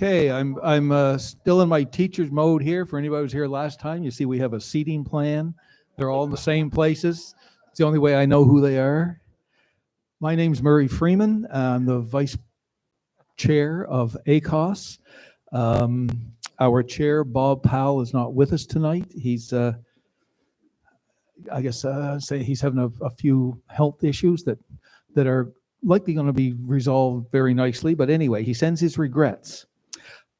Okay, I'm still in my teacher's mode here. For anybody who was here last time, you see we have a seating plan. They're all in the same places. It's the only way I know who they are. My name's Murray Freeman. I'm the vice chair of ACOSS. Our chair, Bob Powell, is not with us tonight. He's, I guess, say he's having a few health issues that are likely going to be resolved very nicely. But anyway, he sends his regrets.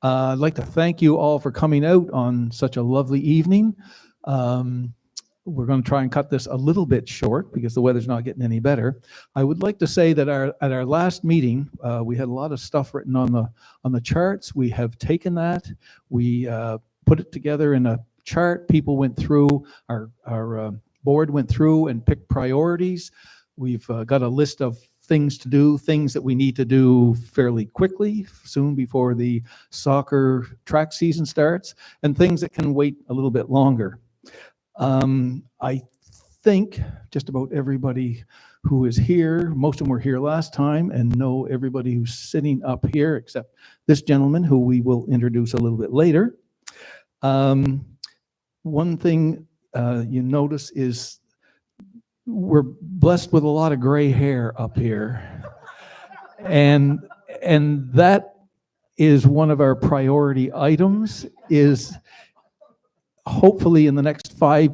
I'd like to thank you all for coming out on such a lovely evening. We're going to try and cut this a little bit short because the weather's not getting any better. I would like to say that at our last meeting, we had a lot of stuff written on the charts. We have taken that, we put it together in a chart. People went through, our board went through and picked priorities. We've got a list of things to do, things that we need to do fairly quickly, soon before the soccer track season starts, and things that can wait a little bit longer. I think just about everybody who is here, most of them were here last time and know everybody who's sitting up here except this gentleman who we will introduce a little bit later. One thing you notice is we're blessed with a lot of gray hair up here. And that is one of our priority items, is hopefully in the next 5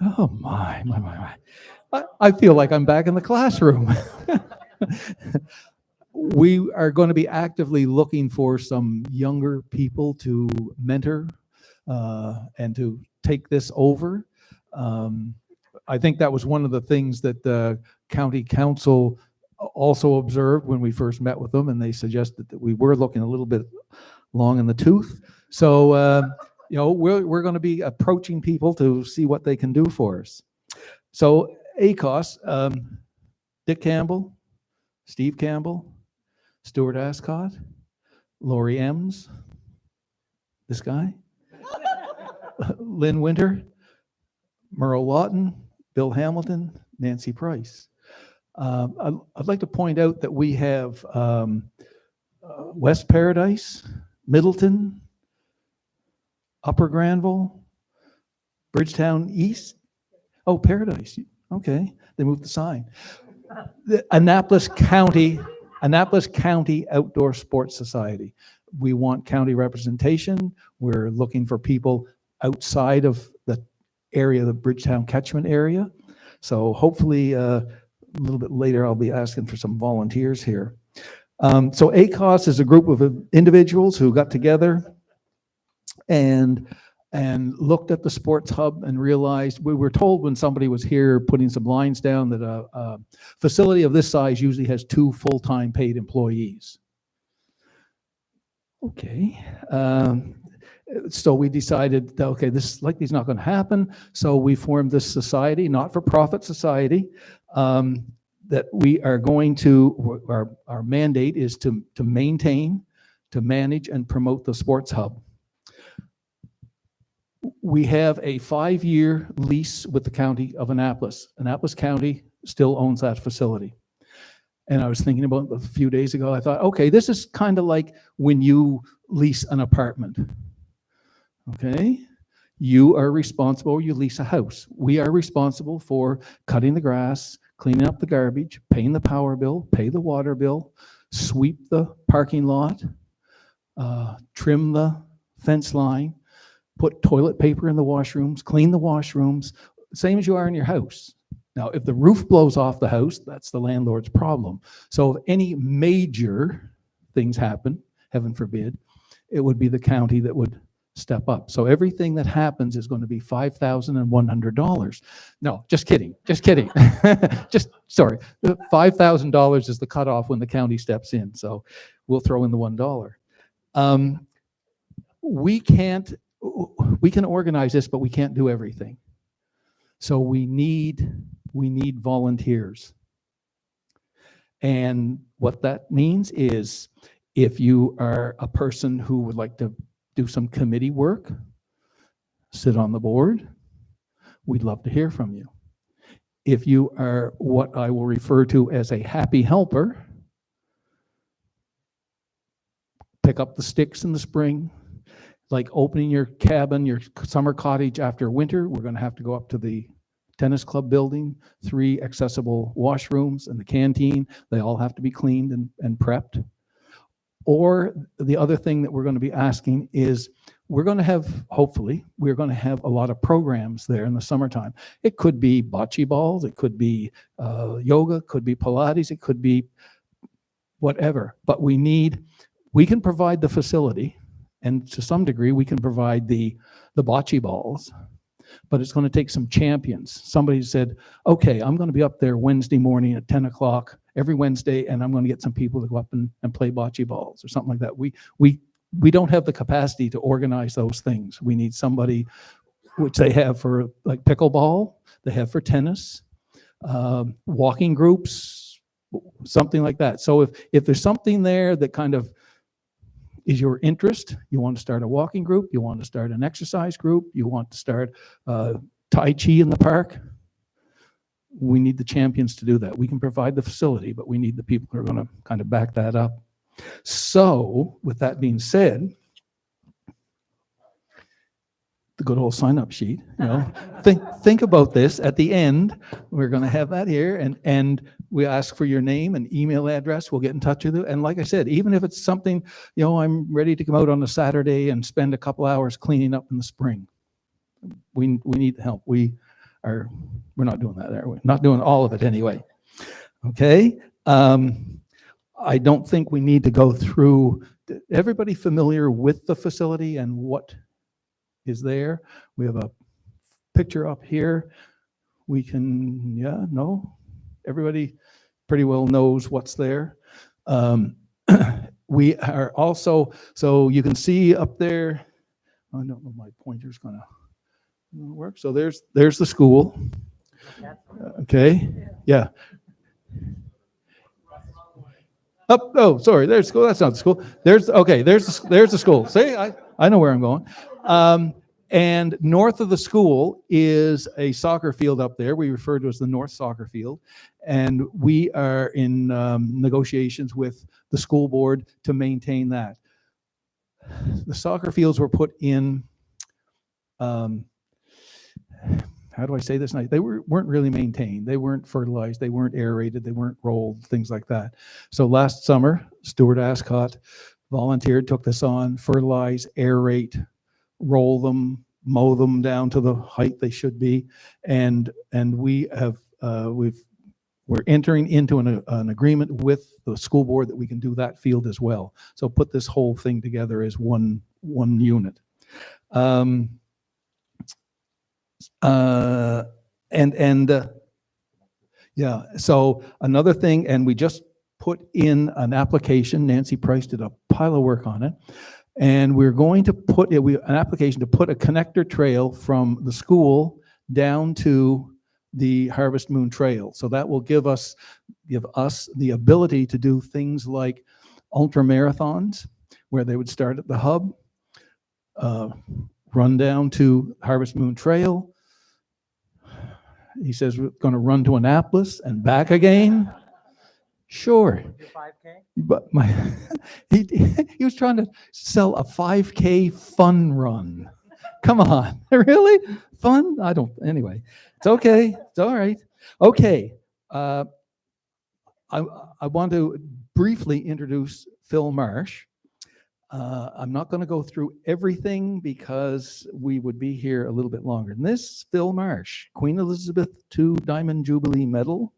oh my. I feel like I'm back in the classroom. We are going to be actively looking for some younger people to mentor and to take this over. I think that was one of the things that the county council also observed when we first met with them, and they suggested that we were looking a little bit long in the tooth. So, you know, we're going to be approaching people to see what they can do for us. So ACOSS, Dick Campbell, Steve Campbell, Stuart Ascott, Lori Ems, this guy, Lynn Winter, Merle Lawton, Bill Hamilton, Nancy Price. I'd like to point out that we have West Paradise, Middleton, Upper Granville, Bridgetown East. Oh, Paradise. Okay, they moved the sign. The Annapolis County Outdoor Sports Society. We want county representation. We're looking for people outside of the area, the Bridgetown catchment area. So hopefully a little bit later, I'll be asking for some volunteers here. So ACOSS is a group of individuals who got together and looked at the sports hub and realized, we were told when somebody was here putting some lines down that a facility of this size usually has 2 full-time paid employees. Okay. So we decided, okay, this likely is not going to happen. So we formed this society, not-for-profit society, that we are going to, our mandate is to maintain, to manage, and promote the sports hub. We have a 5-year lease with the county of Annapolis. Annapolis County still owns that facility. And I was thinking about it a few days ago. I thought, okay, this is kind of like when you lease an apartment. Okay? You are responsible, you lease a house. We are responsible for cutting the grass, cleaning up the garbage, paying the power bill, pay the water bill, sweep the parking lot, trim the fence line, put toilet paper in the washrooms, clean the washrooms, same as you are in your house. Now, if the roof blows off the house, that's the landlord's problem. So if any major things happen, heaven forbid, it would be the county that would step up. So everything that happens is going to be $5,100. No, just kidding. Sorry. $5,000 is the cutoff when the county steps in. So we'll throw in the $1. We can organize this, but we can't do everything. So we need volunteers. And what that means is, if you are a person who would like to do some committee work, sit on the board, we'd love to hear from you. If you are what I will refer to as a happy helper, pick up the sticks in the spring, like opening your cabin, your summer cottage after winter. We're going to have to go up to the tennis club building, 3 accessible washrooms and the canteen. They all have to be cleaned and prepped. Or the other thing that we're going to be asking is, we're going to have, hopefully, we're going to have a lot of programs there in the summertime. It could be bocce balls, it could be yoga, it could be Pilates, it could be whatever. But we can provide the facility, and to some degree, we can provide the bocce balls, but it's going to take some champions. Somebody said, okay, I'm going to be up there Wednesday morning at 10 o'clock every Wednesday, and I'm going to get some people to go up and play bocce balls or something like that. We don't have the capacity to organize those things. We need somebody, which they have for like pickleball, they have for tennis, walking groups, something like that. So if there's something there that kind of is your interest, you want to start a walking group, you want to start an exercise group, you want to start Tai Chi in the park, we need the champions to do that. We can provide the facility, but we need the people who are going to kind of back that up. So with that being said, the good old sign-up sheet, think about this. At the end, we're going to have that here, and we ask for your name and email address. We'll get in touch with you. And like I said, even if it's something, I'm ready to come out on a Saturday and spend a couple hours cleaning up in the spring. We need help. We're not doing that, are we? Not doing all of it anyway. Okay. I don't think we need to go through. Everybody familiar with the facility and what is there? We have a picture up here. We can, everybody pretty well knows what's there. We are also, so you can see up there, I don't know if my pointer's gonna work. So there's the school. Okay, yeah. Oh, sorry, there's school. That's not the school. There's the school. See, I know where I'm going. And north of the school is a soccer field up there. We refer to as the North Soccer Field. And we are in negotiations with the school board to maintain that. The soccer fields were put in, how do I say this night? They weren't really maintained. They weren't fertilized. They weren't aerated. They weren't rolled, things like that. So last summer, Stuart Ascott volunteered, took this on, fertilize, aerate, roll them, mow them down to the height they should be, and we have we're entering into an agreement with the school board that we can do that field as well. So put this whole thing together as one unit. So another thing, and we just put in an application. Nancy Price did a pile of work on it. And we're going to put an application to put a connector trail from the school down to the Harvest Moon Trail. So that will give us the ability to do things like ultra marathons, where they would start at the hub, run down to Harvest Moon Trail. He says we're going to run to Annapolis and back again. Sure. 5K? But he was trying to sell a 5K fun run. Come on, really? Fun? Anyway, it's okay. It's all right. Okay. I want to briefly introduce Phil Marsh. I'm not going to go through everything because we would be here a little bit longer. And this, Phil Marsh, Queen Elizabeth II Diamond Jubilee Medal,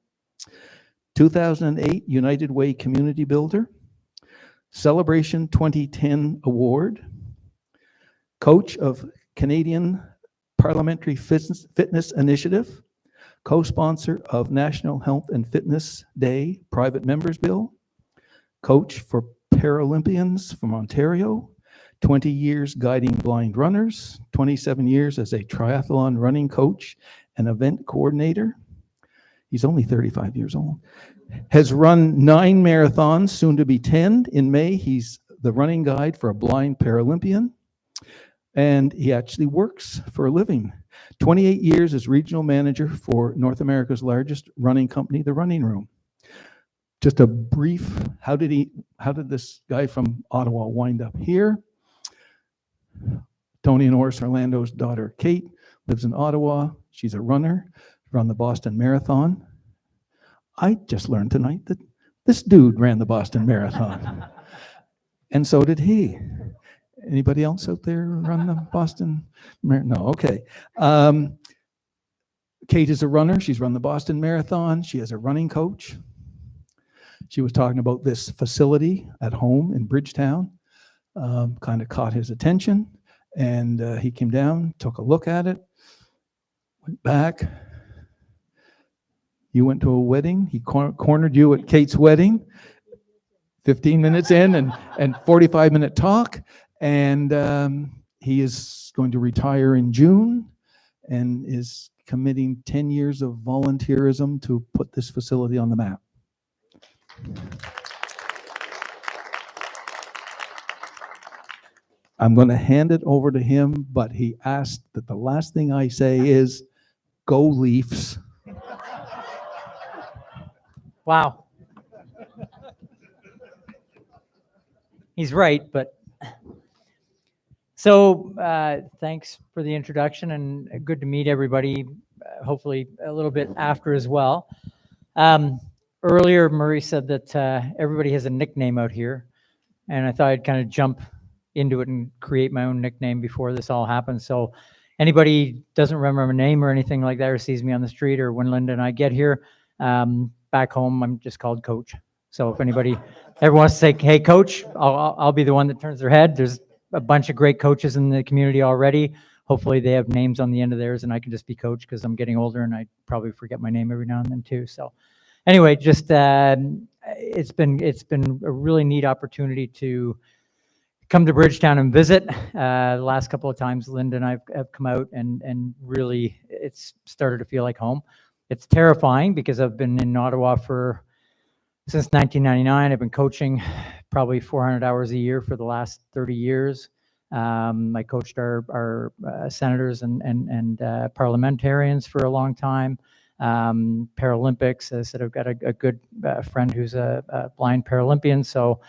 2008 United Way Community Builder, Celebration 2010 Award, coach of Canadian Parliamentary Fitness Initiative, co-sponsor of National Health and Fitness Day Private Members Bill, coach for Paralympians from Ontario, 20 years guiding blind runners, 27 years as a triathlon running coach and event coordinator. He's only 35 years old. Has run 9 marathons, soon to be 10. In May, he's the running guide for a blind Paralympian. And he actually works for a living. 28 years as regional manager for North America's largest running company, The Running Room. Just a brief, how did this guy from Ottawa wind up here? Tony and Oris Orlando's daughter, Kate, lives in Ottawa. She's a runner, run the Boston Marathon. I just learned tonight that this dude ran the Boston Marathon. And so did he. Anybody else out there run the Boston Marathon? No, okay. Kate is a runner. She's run the Boston Marathon. She has a running coach. She was talking about this facility at home in Bridgetown. Kind of caught his attention. And he came down, took a look at it, went back. You went to a wedding. He cornered you at Kate's wedding. 15 minutes in and 45-minute talk. And he is going to retire in June and is committing 10 years of volunteerism to put this facility on the map. I'm going to hand it over to him, but he asked that the last thing I say is, go Leafs. Wow. He's right, but so thanks for the introduction and good to meet everybody, hopefully a little bit after as well. Earlier, Murray said that everybody has a nickname out here, and I thought I'd kind of jump into it and create my own nickname before this all happened. So anybody doesn't remember my name or anything like that or sees me on the street or when Linda and I get here, back home, I'm just called Coach. So if anybody ever wants to say, hey, Coach, I'll be the one that turns their head. There's a bunch of great coaches in the community already. Hopefully they have names on the end of theirs and I can just be Coach because I'm getting older and I probably forget my name every now and then too. So anyway, just it's been a really neat opportunity to come to Bridgetown and visit. The last couple of times Linda and I have come out and really it's started to feel like home. It's terrifying because I've been in Ottawa since 1999. I've been coaching probably 400 hours a year for the last 30 years. I coached our senators and parliamentarians for a long time. Paralympics, as I said, I've got a good friend who's a blind Paralympian. So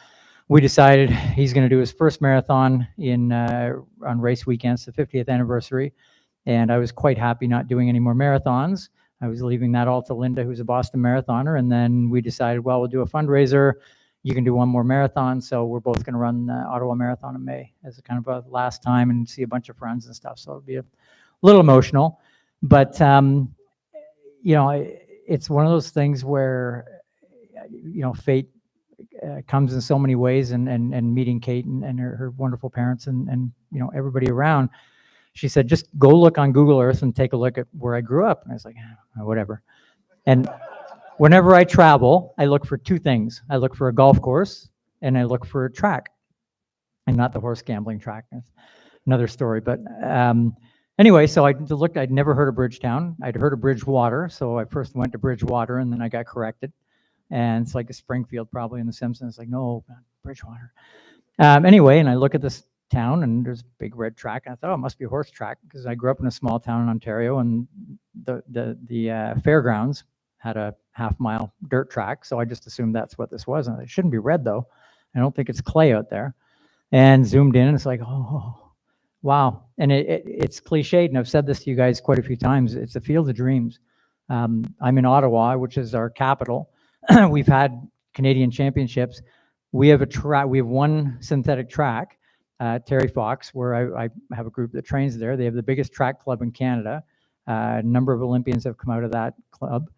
we decided he's going to do his first marathon on race weekends, the 50th anniversary. And I was quite happy not doing any more marathons. I was leaving that all to Linda, who's a Boston marathoner. And then we decided, well, we'll do a fundraiser. You can do one more marathon. So we're both going to run the Ottawa Marathon in May as a kind of a last time and see a bunch of friends and stuff. So it'll be a little emotional. But, it's one of those things where, fate comes in so many ways and meeting Kate and her wonderful parents and everybody around. She said, just go look on Google Earth and take a look at where I grew up. And I was like, whatever. And whenever I travel, I look for two things. I look for a golf course and I look for a track, and not the horse gambling track. That's another story. But anyway, so I looked, I'd never heard of Bridgetown. I'd heard of Bridgewater. So I first went to Bridgewater and then I got corrected. And it's like a Springfield probably in The Simpsons. It's like, no, Bridgewater. Anyway, and I look at this town and there's a big red track. And I thought, oh, it must be a horse track because I grew up in a small town in Ontario and the fairgrounds had a half-mile dirt track. So I just assumed that's what this was. And it shouldn't be red though. I don't think it's clay out there. And zoomed in and it's like, oh, wow. And it's cliched. And I've said this to you guys quite a few times. It's a field of dreams. I'm in Ottawa, which is our capital. We've had Canadian championships. We have we have one synthetic track, Terry Fox, where I have a group that trains there. They have the biggest track club in Canada. A number of Olympians have come out of that club.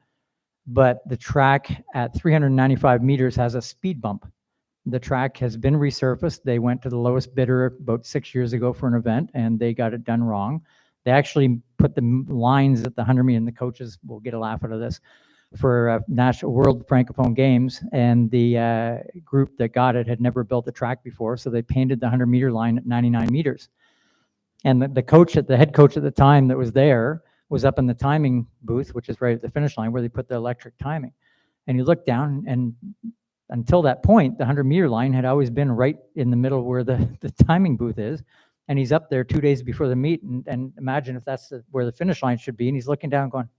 But the track at 395 meters has a speed bump. The track has been resurfaced. They went to the lowest bidder about 6 years ago for an event, and they got it done wrong. They actually put the lines at the 100 meter, and the coaches will get a laugh out of this, for National World Francophone Games, and the group that got it had never built a track before, so they painted the 100 meter line at 99 meters. And the head coach at the time that was there was up in the timing booth, which is right at the finish line where they put the electric timing. And you look down, and until that point, the 100 meter line had always been right in the middle where the timing booth is. And he's up there 2 days before the meet, and imagine if that's where the finish line should be, and he's looking down going,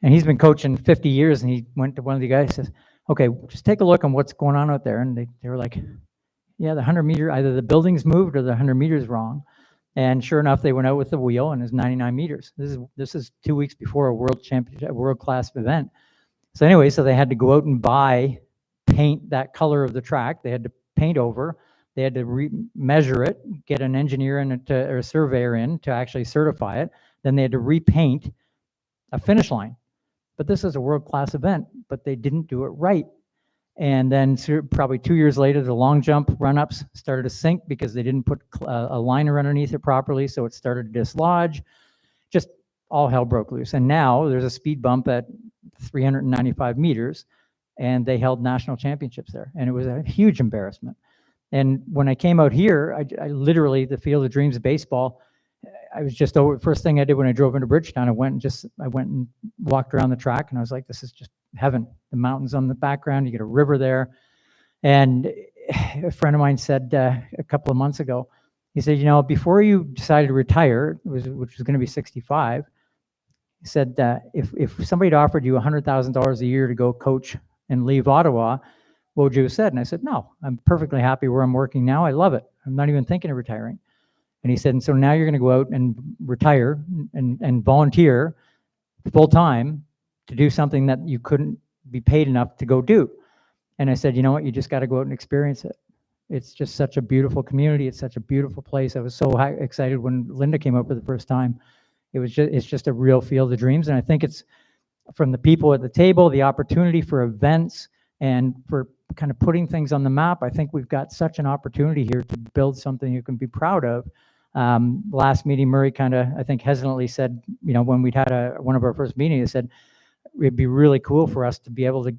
and he's been coaching 50 years, and he went to one of the guys and says, okay, just take a look on what's going on out there. And they were like, yeah, the 100-meter, either the building's moved or the 100 meters wrong. And sure enough, they went out with the wheel, and it's 99 meters. This is 2 weeks before a world championship, world-class event. So anyway, so they had to go out and buy paint that color of the track. They had to paint over. They had to measure it, get an engineer or a surveyor in to actually certify it. Then they had to repaint a finish line. But this is a world-class event, but they didn't do it right. And then probably 2 years later, the long jump run-ups started to sink because they didn't put a liner underneath it properly, so it started to dislodge. Just all hell broke loose. And now there's a speed bump at 395 meters, and they held national championships there. And it was a huge embarrassment. And when I came out here, I literally, the Field of Dreams of baseball, I was just over. First thing I did when I drove into Bridgetown, I went and walked around the track, and I was like, this is just heaven. The mountains on the background, you get a river there. And a friend of mine said a couple of months ago, he said, you know, before you decided to retire, which was going to be 65, he said, if somebody had offered you $100,000 a year to go coach and leave Ottawa, what would you have said? And I said, no, I'm perfectly happy where I'm working now. I love it. I'm not even thinking of retiring. And he said, and so now you're going to go out and retire and volunteer full time to do something that you couldn't be paid enough to go do. And I said, you know what? You just got to go out and experience it. It's just such a beautiful community. It's such a beautiful place. I was so excited when Linda came up for the first time. It's just a real field of dreams. And I think it's from the people at the table, the opportunity for events and for kind of putting things on the map. I think we've got such an opportunity here to build something you can be proud of. Last meeting, Murray kind of, I think, hesitantly said, you know, when we'd had one of our first meetings, he said, it'd be really cool for us to be able to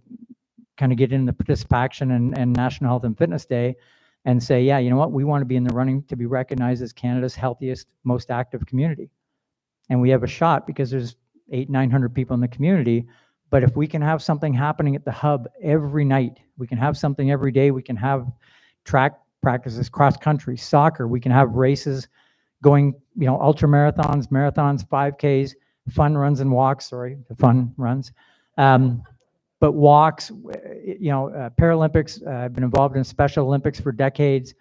kind of get in the participation and National Health and Fitness Day and say, yeah, you know what, we want to be in the running to be recognized as Canada's healthiest, most active community. And we have a shot because there's 800-900 people in the community. But if we can have something happening at the hub every night, we can have something every day, we can have track practices, cross country, soccer, we can have races going, you know, ultra marathons, 5Ks, fun runs and walks, the fun runs. But walks, you know, Paralympics, I've been involved in Special Olympics for decades.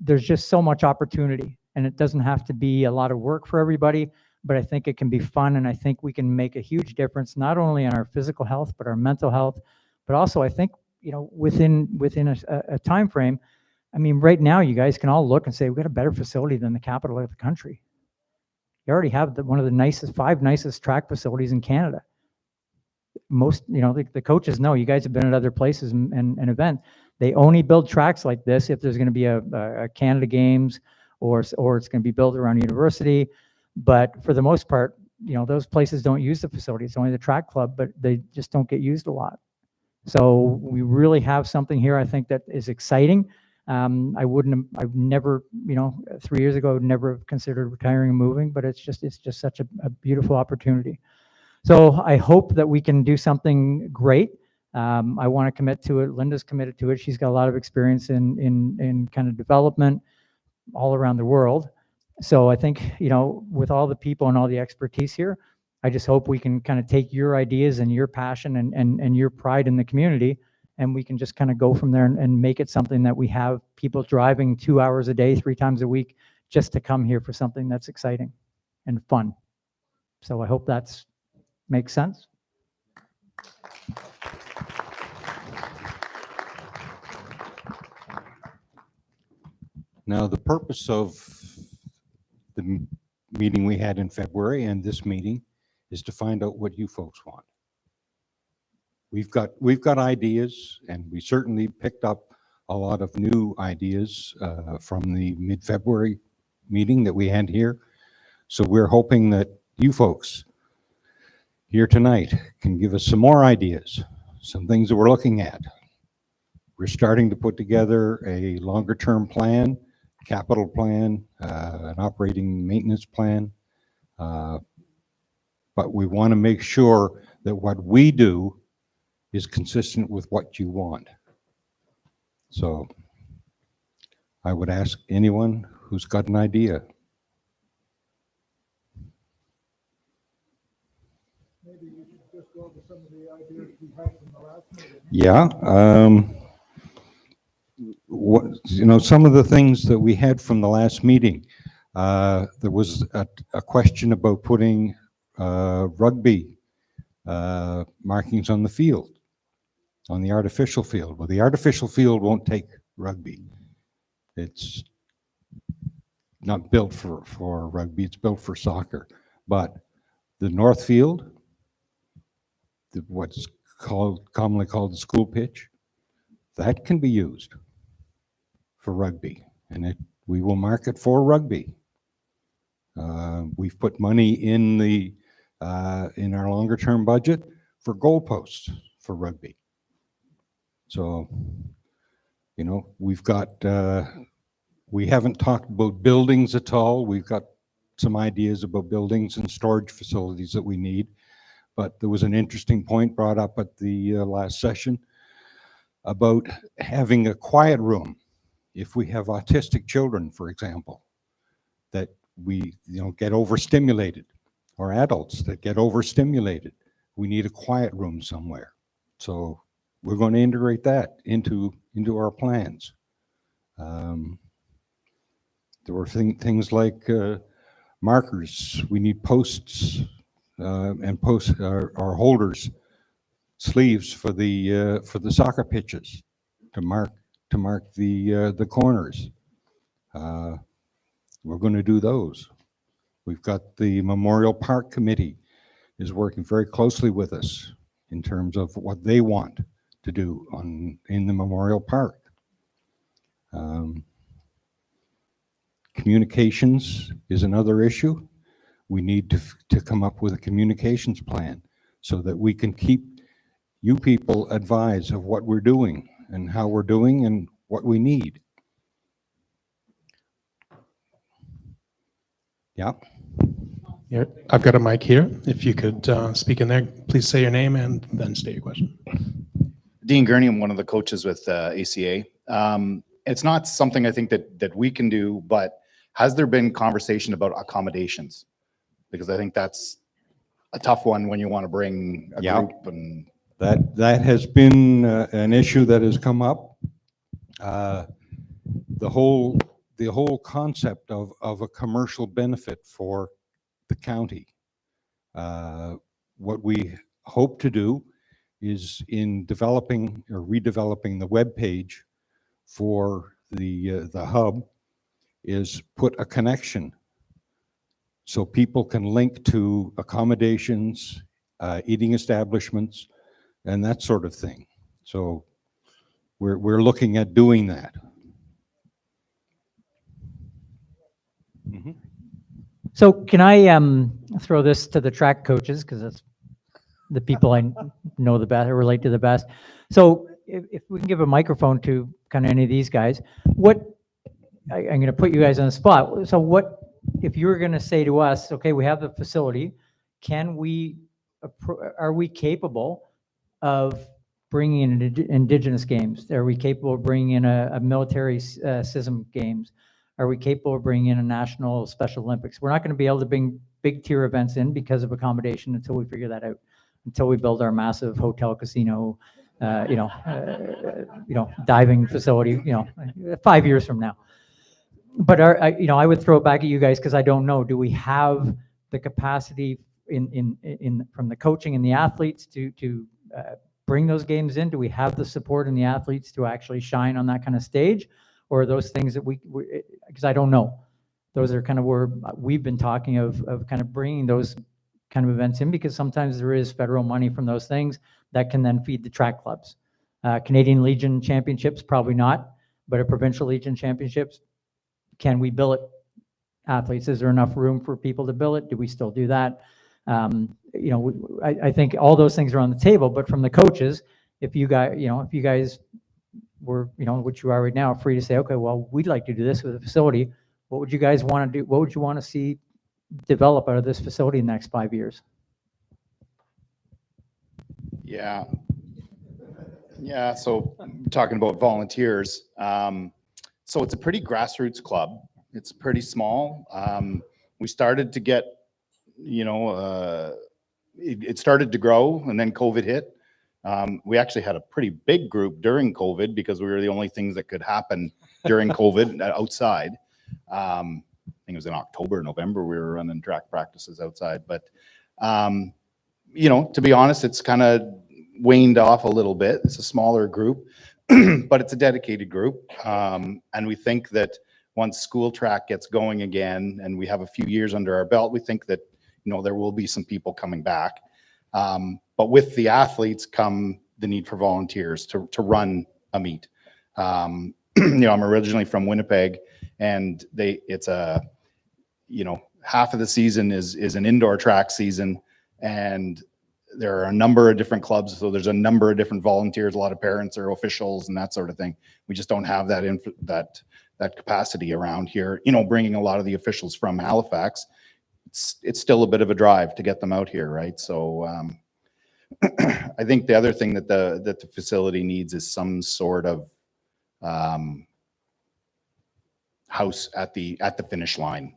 There's just so much opportunity, and it doesn't have to be a lot of work for everybody, but I think it can be fun, and I think we can make a huge difference, not only on our physical health, but our mental health, but also I think, you know, within a time frame. I mean, right now, you guys can all look and say, we've got a better facility than the capital of the country. You already have one of the 5 nicest track facilities in Canada. Most, you know, the coaches know, you guys have been at other places and events. They only build tracks like this if there's going to be a Canada Games or it's going to be built around university. But for the most part, you know, those places don't use the facility. It's only the track club, but they just don't get used a lot. So we really have something here, I think, that is exciting. I've never, you know, 3 years ago, I would never have considered retiring and moving, but it's just such a beautiful opportunity. So I hope that we can do something great. I want to commit to it. Linda's committed to it. She's got a lot of experience in kind of development all around the world. So I think, you know, with all the people and all the expertise here, I just hope we can kind of take your ideas and your passion and your pride in the community, and we can just kind of go from there and make it something that we have people driving 2 hours a day, 3 times a week, just to come here for something that's exciting and fun. So I hope that's makes sense. Now, the purpose of the meeting we had in February and this meeting is to find out what you folks want. We've got ideas, and we certainly picked up a lot of new ideas from the mid-February meeting that we had here. So we're hoping that you folks here tonight can give us some more ideas, some things that we're looking at. We're starting to put together a longer-term plan, capital plan, an operating maintenance plan. But we want to make sure that what we do is consistent with what you want. So I would ask anyone who's got an idea. Maybe you should just go over some of the ideas we had from the last meeting. Yeah. Some of the things that we had from the last meeting, there was a question about putting rugby markings on the field, on the artificial field. Well, the artificial field won't take rugby. It's not built for rugby, it's built for soccer. But the north field, what's commonly called the school pitch, that can be used for rugby, and we will mark it for rugby. We've put money in our longer term budget for goalposts for rugby. So, we haven't talked about buildings at all. We've got some ideas about buildings and storage facilities that we need, but there was an interesting point brought up at the last session about having a quiet room. If we have autistic children, for example, that we get overstimulated, or adults that get overstimulated, we need a quiet room somewhere. So we're going to integrate that into our plans. There were things like markers. We need posts and our holders, sleeves for the soccer pitches to mark the corners. We're going to do those. We've got the Memorial Park Committee is working very closely with us in terms of what they want to do in the Memorial Park. Communications is another issue. We need to come up with a communications plan so that we can keep you people advised of what we're doing and how we're doing and what we need. Yeah. Yeah, I've got a mic here. If you could speak in there, please say your name and then state your question. Dean Gurney, I'm one of the coaches with ACA. It's not something I think that we can do, but has there been conversation about accommodations? Because I think that's a tough one when you want to bring a Yeah. group and That has been an issue that has come up. The whole concept of a commercial benefit for the county. What we hope to do is in developing or redeveloping the web page for the hub is put a connection so people can link to accommodations, eating establishments, and that sort of thing. So we're looking at doing that. Mm-hmm. So can I throw this to the track coaches, because that's the people I know the best, or relate to the best. So if we can give a microphone to kind of any of these guys, I'm going to put you guys on the spot. So what, if you were going to say to us, okay, we have the facility, are we capable of bringing in Indigenous games? Are we capable of bringing in a military CISM games? Are we capable of bringing in a national Special Olympics? We're not going to be able to bring big tier events in because of accommodation until we figure that out, until we build our massive hotel, casino, diving facility, 5 years from now. But I would throw it back at you guys, because I don't know. Do we have the capacity from the coaching and the athletes to bring those games in? Do we have the support in the athletes to actually shine on that kind of stage? Or are those things that because I don't know. Those are kind of where we've been talking of kind of bringing those kind of events in, because sometimes there is federal money from those things that can then feed the track clubs. Canadian Legion Championships, probably not, but a provincial Legion Championships, can we bill it athletes? Is there enough room for people to bill it? Do we still do that? I think all those things are on the table, but from the coaches, if you guys were, which you are right now, free to say, okay, well, we'd like to do this with a facility. What would you guys want to do? What would you want to see develop out of this facility in the next 5 years? Yeah. So talking about volunteers, So it's a pretty grassroots club. It's pretty small. We started to get, it started to grow, and then COVID hit. We actually had a pretty big group during COVID because we were the only things that could happen during COVID outside. I think it was in October, November, we were running track practices outside. But, to be honest, it's kind of waned off a little bit. It's a smaller group, but it's a dedicated group. And we think that once school track gets going again and we have a few years under our belt, we think that, there will be some people coming back. But with the athletes come the need for volunteers to run a meet. I'm originally from Winnipeg, and it's half of the season is an indoor track season, and there are a number of different clubs. So there's a number of different volunteers. A lot of parents are officials and that sort of thing. We just don't have that capacity around here. Bringing a lot of the officials from Halifax, it's still a bit of a drive to get them out here, right? So I think the other thing that the facility needs is some sort of house at the finish line,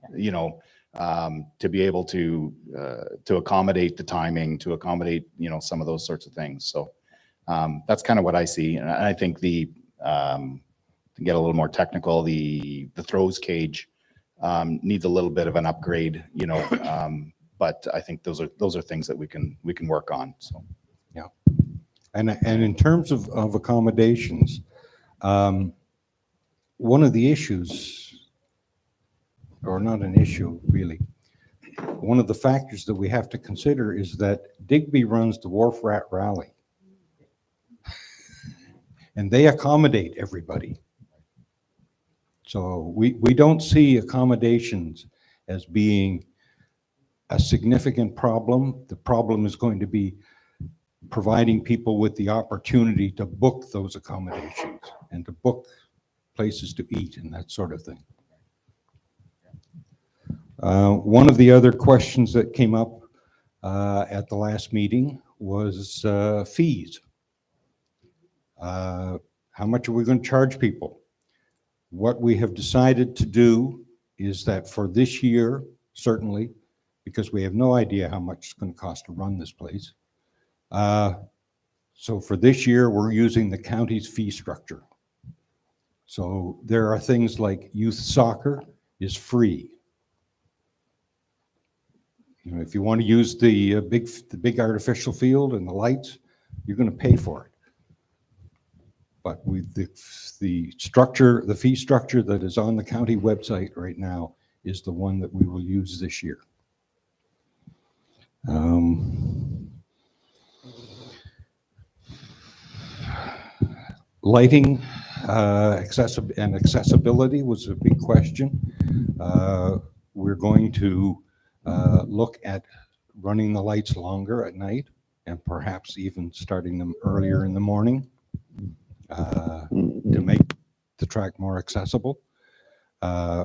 to be able to accommodate the timing, to accommodate, some of those sorts of things. So that's kind of what I see. And I think to get a little more technical, the throws cage needs a little bit of an upgrade, but I think those are things that we can work on. So, yeah. And in terms of accommodations, one of the issues, or not an issue really, one of the factors that we have to consider is that Digby runs the Wharf Rat Rally, and they accommodate everybody. So we don't see accommodations as being a significant problem. The problem is going to be providing people with the opportunity to book those accommodations and to book places to eat and that sort of thing. One of the other questions that came up at the last meeting was fees. How much are we going to charge people? What we have decided to do is that for this year, certainly, because we have no idea how much it's going to cost to run this place. So for this year, we're using the county's fee structure. So there are things like youth soccer is free. If you want to use the big artificial field and the lights, you're going to pay for it. But with the structure, the fee structure that is on the county website right now is the one that we will use this year. Lighting and accessibility was a big question. We're going to look at running the lights longer at night and perhaps even starting them earlier in the morning to make the track more accessible.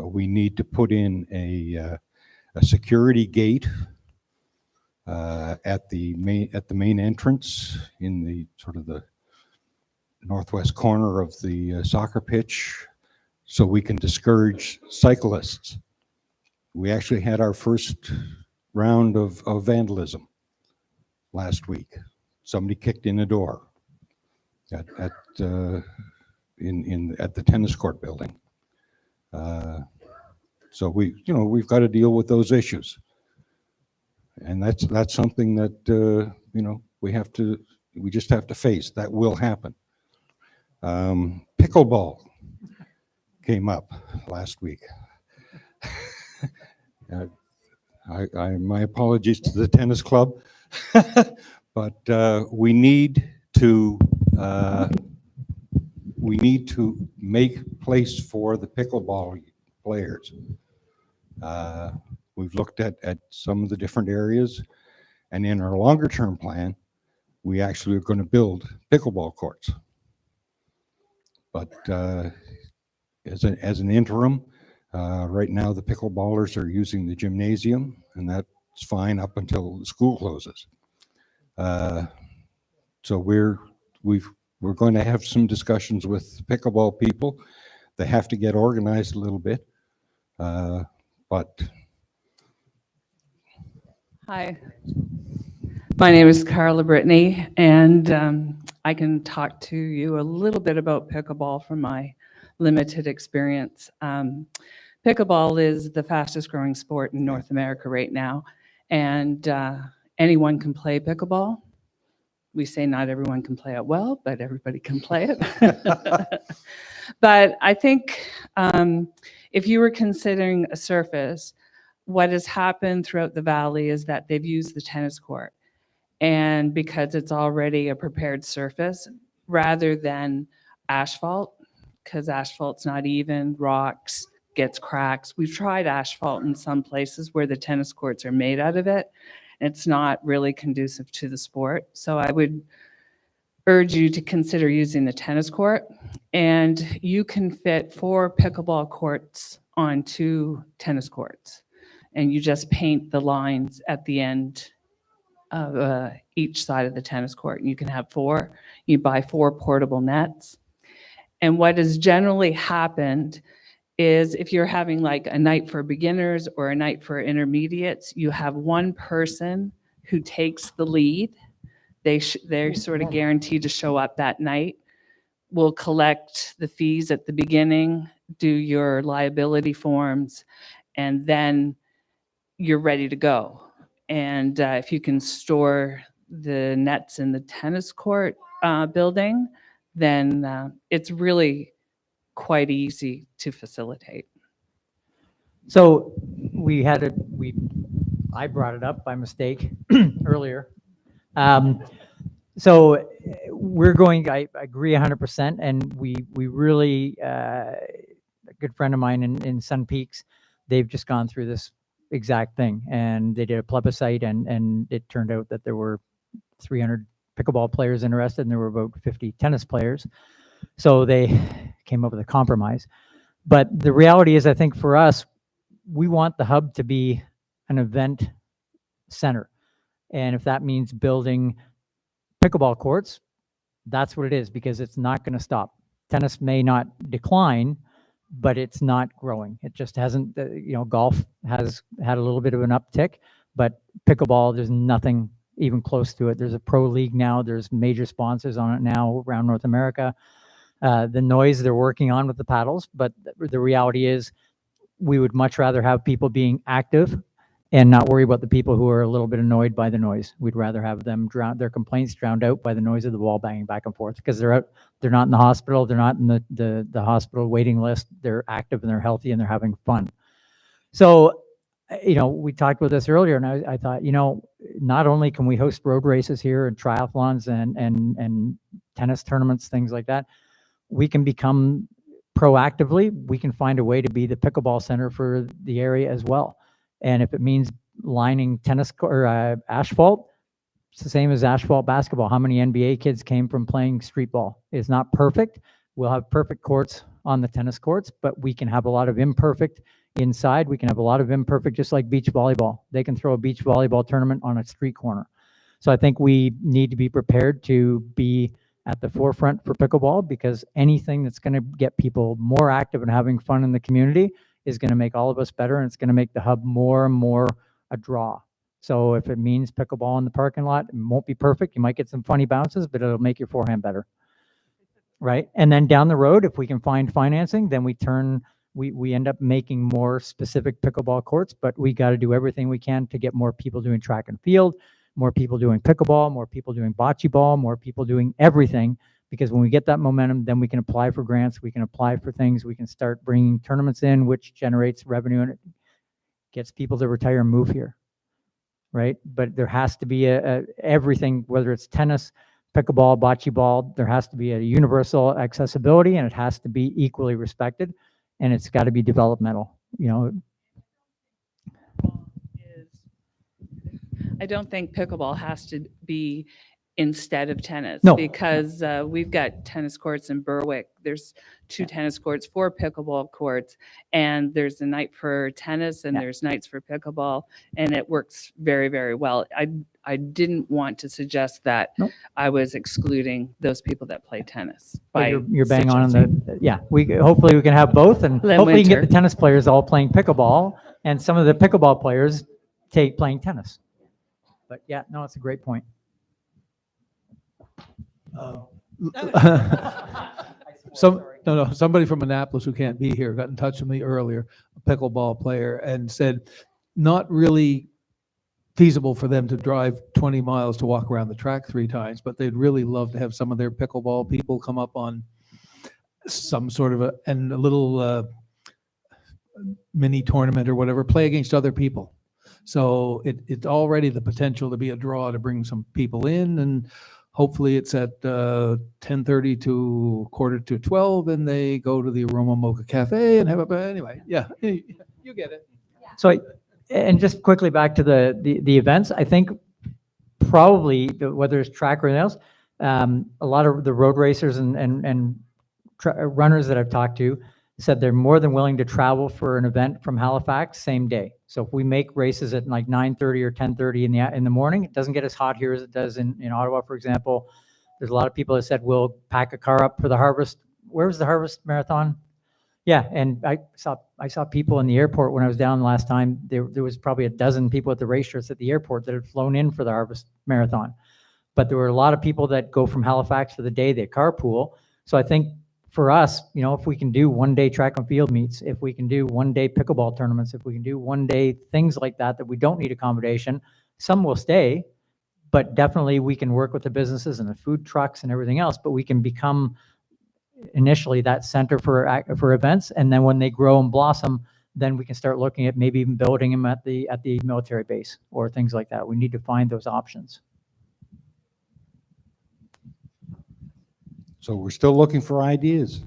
We need to put in a security gate at the main entrance in the sort of the northwest corner of the soccer pitch, so we can discourage cyclists. We actually had our first round of vandalism last week. Somebody kicked in a door at the tennis court building. So we've got to deal with those issues, and that's something that we just have to face. That will happen. Pickleball came up last week. My apologies to the tennis club, but we need to make place for the pickleball players. We've looked at some of the different areas, and in our longer term plan, we actually are going to build pickleball courts. But as an interim, right now the pickleballers are using the gymnasium, and that's fine up until the school closes. So we're going to have some discussions with pickleball people. They have to get organized a little bit. But Hi, my name is Carla Brittany, and I can talk to you a little bit about pickleball from my limited experience. Pickleball is the fastest growing sport in North America right now, and anyone can play pickleball. We say not everyone can play it well, but everybody can play it. But I think if you were considering a surface, what has happened throughout the valley is that they've used the tennis court. And because it's already a prepared surface, rather than asphalt, because asphalt's not even, rocks, gets cracks. We've tried asphalt in some places where the tennis courts are made out of it. It's not really conducive to the sport. So I would urge you to consider using the tennis court. And you can fit 4 pickleball courts on 2 tennis courts. And you just paint the lines at the end of each side of the tennis court. And you can have 4. You buy 4 portable nets. And what has generally happened is if you're having like a night for beginners or a night for intermediates, you have one person who takes the lead. They're sort of guaranteed to show up that night. We'll collect the fees at the beginning, do your liability forms, and then you're ready to go. And if you can store the nets in the tennis court building, then it's really quite easy to facilitate. So I brought it up by mistake earlier. So I agree 100%. And we really, a good friend of mine in Sun Peaks, they've just gone through this exact thing. And they did a plebiscite and it turned out that there were 300 pickleball players interested and there were about 50 tennis players. So they came up with a compromise. But the reality is, I think for us, we want the hub to be an event center. And if that means building pickleball courts, that's what it is, because it's not going to stop. Tennis may not decline, but it's not growing. It just hasn't, golf has had a little bit of an uptick, but pickleball, there's nothing even close to it. There's a pro league now. There's major sponsors on it now around North America. The noise they're working on with the paddles, but the reality is we would much rather have people being active and not worry about the people who are a little bit annoyed by the noise. We'd rather have them their complaints drowned out by the noise of the ball banging back and forth, because they're not in the hospital, they're not in the hospital waiting list, they're active and they're healthy and they're having fun. So, we talked about this earlier, and I thought, not only can we host road races here and triathlons and tennis tournaments, things like that, we can become proactively, we can find a way to be the pickleball center for the area as well. And if it means lining tennis or asphalt, it's the same as asphalt basketball. How many NBA kids came from playing street ball? It's not perfect. We'll have perfect courts on the tennis courts, but we can have a lot of imperfect inside. We can have a lot of imperfect, just like beach volleyball. They can throw a beach volleyball tournament on a street corner. So I think we need to be prepared to be at the forefront for pickleball, because anything that's going to get people more active and having fun in the community is going to make all of us better, and it's going to make the hub more and more a draw. So if it means pickleball in the parking lot, it won't be perfect. You might get some funny bounces, but it'll make your forehand better. Right? And then down the road, if we can find financing, then we end up making more specific pickleball courts, but we got to do everything we can to get more people doing track and field, more people doing pickleball, more people doing bocce ball, more people doing everything. Because when we get that momentum, then we can apply for grants, we can apply for things, we can start bringing tournaments in, which generates revenue and it gets people to retire and move here, right? But there has to be everything, whether it's tennis, pickleball, bocce ball, there has to be a universal accessibility, and it has to be equally respected, and it's got to be developmental, I don't think pickleball has to be instead of tennis. No. Because we've got tennis courts in Berwick. There's 2 tennis courts, 4 pickleball courts, and there's a night for tennis and Yeah. there's nights for pickleball, and it works very, very well. I didn't want to suggest that Nope. I was excluding those people that play tennis. But by you're bang on suggesting- yeah, hopefully we can have both, and Then hopefully you can get winter. the tennis players all playing pickleball and some of the pickleball players playing tennis. But yeah, no, it's a great point. Somebody from Annapolis who can't be here got in touch with me earlier, a pickleball player, and said not really feasible for them to drive 20 miles to walk around the track 3 times, but they'd really love to have some of their pickleball people come up on some sort of a little mini tournament or whatever, play against other people. So it's already the potential to be a draw to bring some people in, and hopefully it's at 10:30 to 11:45, and they go to the Aroma Mocha Cafe and have a, anyway, yeah, you get it. So, and just quickly back to the events, I think probably whether it's track or anything else, a lot of the road racers and runners that I've talked to said they're more than willing to travel for an event from Halifax same day. So if we make races at like 9:30 or 10:30 in the morning, it doesn't get as hot here as it does in Ottawa, for example. There's a lot of people that said we'll pack a car up for the Harvest. Where was the Harvest Marathon? Yeah, and I saw people in the airport when I was down last time. There was probably a dozen people at the race shirts at the airport that had flown in for the Harvest Marathon. But there were a lot of people that go from Halifax for the day, they carpool. So I think for us, if we can do 1-day track and field meets, if we can do 1-day pickleball tournaments, if we can do 1-day things like that we don't need accommodation, some will stay, but definitely we can work with the businesses and the food trucks and everything else, but we can become initially that center for events. And then when they grow and blossom, then we can start looking at maybe even building them at the military base or things like that. We need to find those options. So we're still looking for ideas.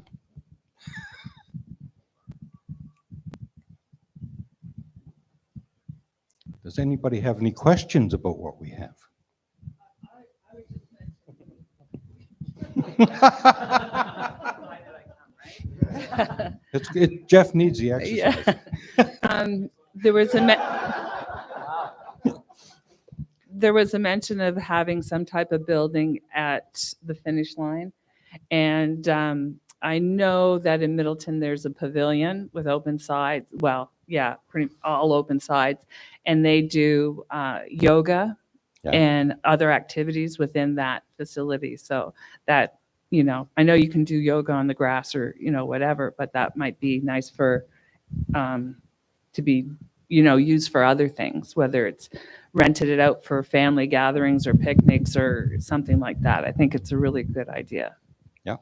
Does anybody have any questions about what we have? Jeff needs the exercise. Yeah. There was a mention of having some type of building at the finish line. And I know that in Middleton, there's a pavilion with open sides. Well, yeah, pretty all open sides. And they do yoga and other activities within that facility. So that, I know you can do yoga on the grass or, whatever, but that might be nice for, to be, used for other things, whether it's rented it out for family gatherings or picnics or something like that. I think it's a really good idea. Yeah,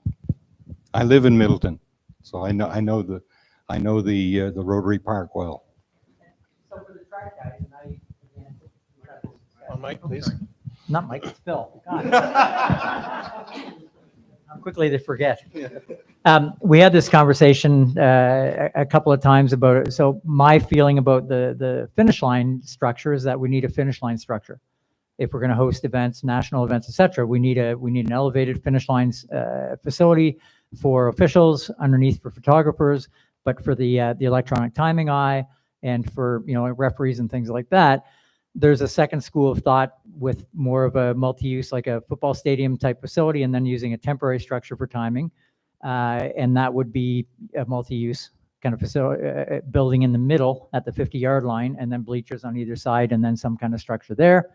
I live in Middleton, so I know the Rotary Park well. So for the track guys, and On mic, please. not Mike, it's Phil. God. How quickly they forget. We had this conversation a couple of times about it. So my feeling about the finish line structure is that we need a finish line structure. If we're going to host events, national events, etc., we need an elevated finish lines facility for officials, underneath for photographers, but for the electronic timing eye and for referees and things like that. There's a second school of thought with more of a multi-use, like a football stadium type facility, and then using a temporary structure for timing, and that would be a multi-use kind of facility, building in the middle at the 50-yard line, and then bleachers on either side, and then some kind of structure there.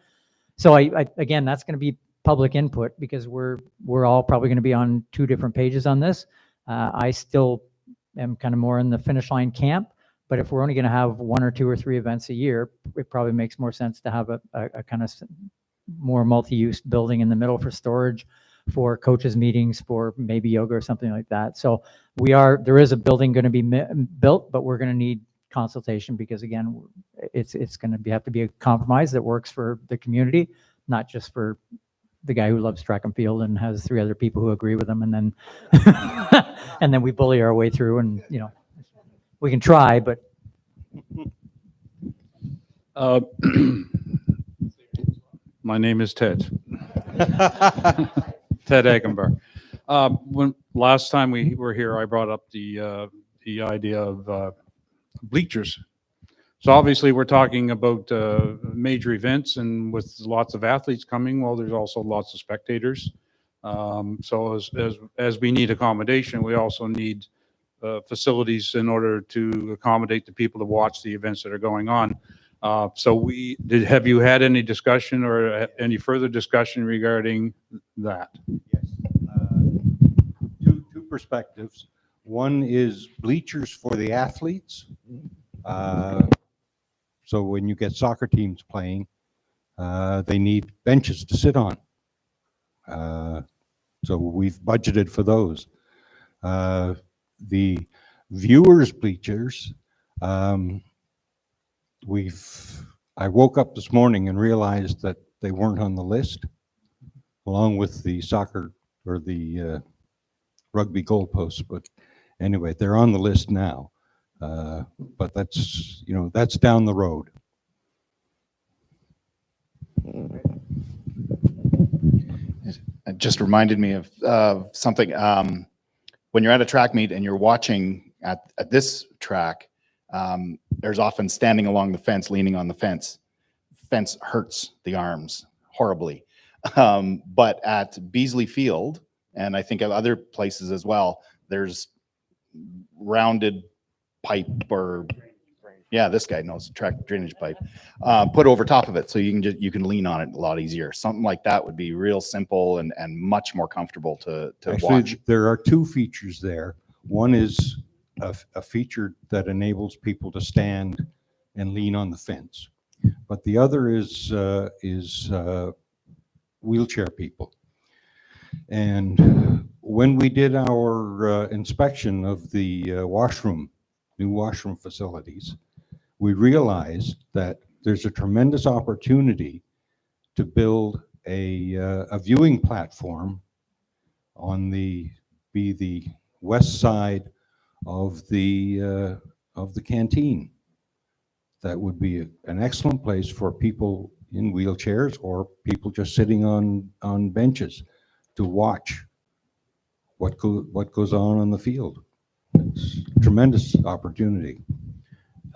So I again, that's going to be public input because we're all probably going to be on 2 different pages on this. I still am kind of more in the finish line camp, but if we're only going to have 1 or 2 or 3 events a year, it probably makes more sense to have a kind of more multi-use building in the middle for storage, for coaches meetings, for maybe yoga or something like that. So there is a building going to be built, but we're going to need consultation because again, it's going to have to be a compromise that works for the community, not just for the guy who loves track and field and has 3 other people who agree with him, and then and then we bully our way through, and we can try, but my name is Ted. Ted Eggenberg. When last time we were here, I brought up the idea of bleachers. So obviously, we're talking about major events, and with lots of athletes coming, well, there's also lots of spectators. So as we need accommodation, we also need facilities in order to accommodate the people to watch the events that are going on. So have you had any discussion or any further discussion regarding that? Yes. Two perspectives. One is bleachers for the athletes. So when you get soccer teams playing, they need benches to sit on. So we've budgeted for those. The viewers bleachers, I woke up this morning and realized that they weren't on the list, along with the soccer or the rugby goalposts. But anyway, they're on the list now. But that's, that's down the road. It just reminded me of something. When you're at a track meet and you're watching at this track, there's often standing along the fence, leaning on the fence. Fence hurts the arms horribly. But at Beasley Field, and I think at other places as well, there's rounded pipe or this guy knows, track drainage pipe, put over top of it, so you can lean on it a lot easier. Something like that would be real simple and much more comfortable to Actually, watch. there are two features there. One is a feature that enables people to stand and lean on the fence, but the other is wheelchair people. And when we did our inspection of the new washroom facilities, we realized that there's a tremendous opportunity to build a viewing platform on the west side of the canteen. That would be an excellent place for people in wheelchairs or people just sitting on benches to watch what goes on the field. It's a tremendous opportunity.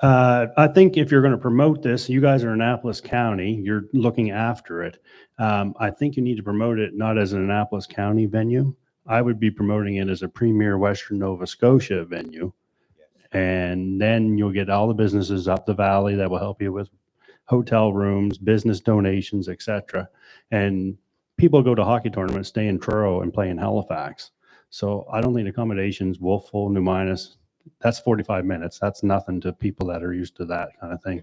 I think if you're going to promote this, you guys are Annapolis County, you're looking after it. I think you need to promote it not as an Annapolis County venue. I would be promoting it as a premier Western Nova Scotia venue. And then you'll get all the businesses up the valley that will help you with hotel rooms, business donations, etc. And people go to hockey tournaments, stay in Truro and play in Halifax. So I don't think accommodations, Wolfville, New Minas, that's 45 minutes. That's nothing to people that are used to that kind of thing.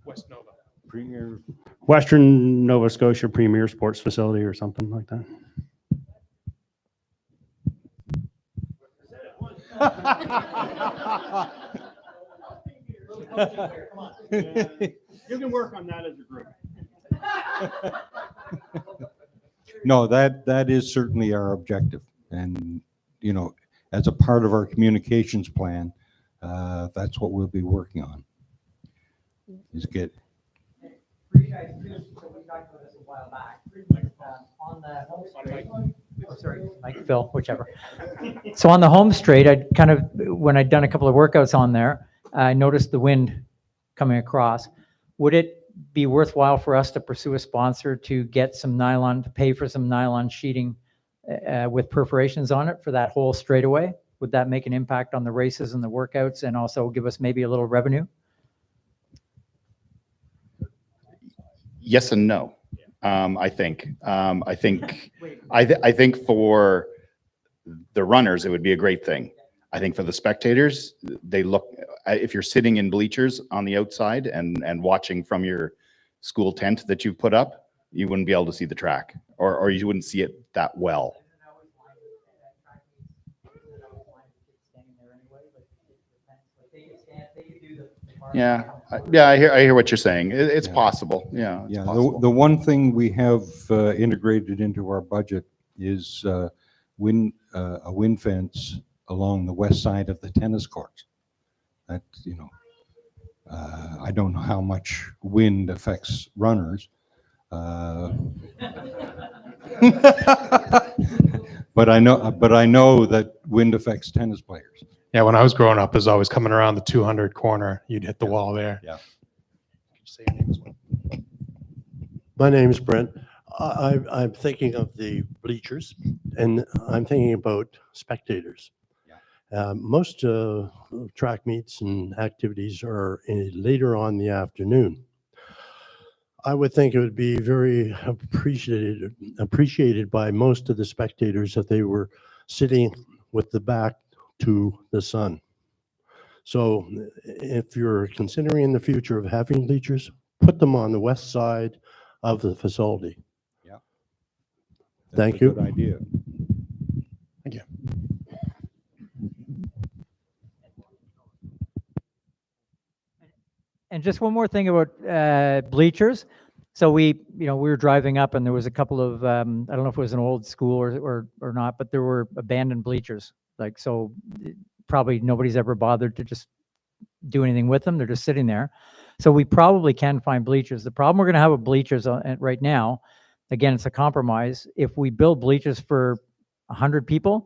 West Nova. Premier. Western Nova Scotia Premier Sports Facility or something like that. You can work on that as a group. No, that is certainly our objective. And, as a part of our communications plan, that's what we'll be working on. Is get. For you guys too, so we talked about this a while back. On the home straight, Mike, Phil, whichever. So on the home straight, when I'd done a couple of workouts on there, I noticed the wind coming across. Would it be worthwhile for us to pursue a sponsor to get some nylon, to pay for some nylon sheeting with perforations on it for that whole straightaway? Would that make an impact on the races and the workouts and also give us maybe a little revenue? Yes and no. I think for the runners, it would be a great thing. I think for the spectators, if you're sitting in bleachers on the outside and watching from your school tent that you've put up, you wouldn't be able to see the track or you wouldn't see it that well. Yeah, I hear what you're saying. It's possible. Yeah. It's possible. The one thing we have integrated into our budget is a wind fence along the west side of the tennis courts. That I don't know how much wind affects runners. But I know that wind affects tennis players. Yeah, when I was growing up, it was always coming around the 200 corner. You'd hit the wall there. Yeah. Say your name as well. My name is Brent. I'm thinking of the bleachers, and I'm thinking about spectators. Most track meets and activities are later on in the afternoon. I would think it would be very appreciated by most of the spectators if they were sitting with the back to the sun. So if you're considering in the future of having bleachers, put them on the west side of the facility. Yeah. Thank That's a you. Good idea. Thank you. And just one more thing about bleachers. So we were driving up and there was a couple of, I don't know if it was an old school or not, but there were abandoned bleachers. Like, so probably nobody's ever bothered to just do anything with them. They're just sitting there. So we probably can find bleachers. The problem we're going to have with bleachers right now, again, it's a compromise. If we build bleachers for 100 people,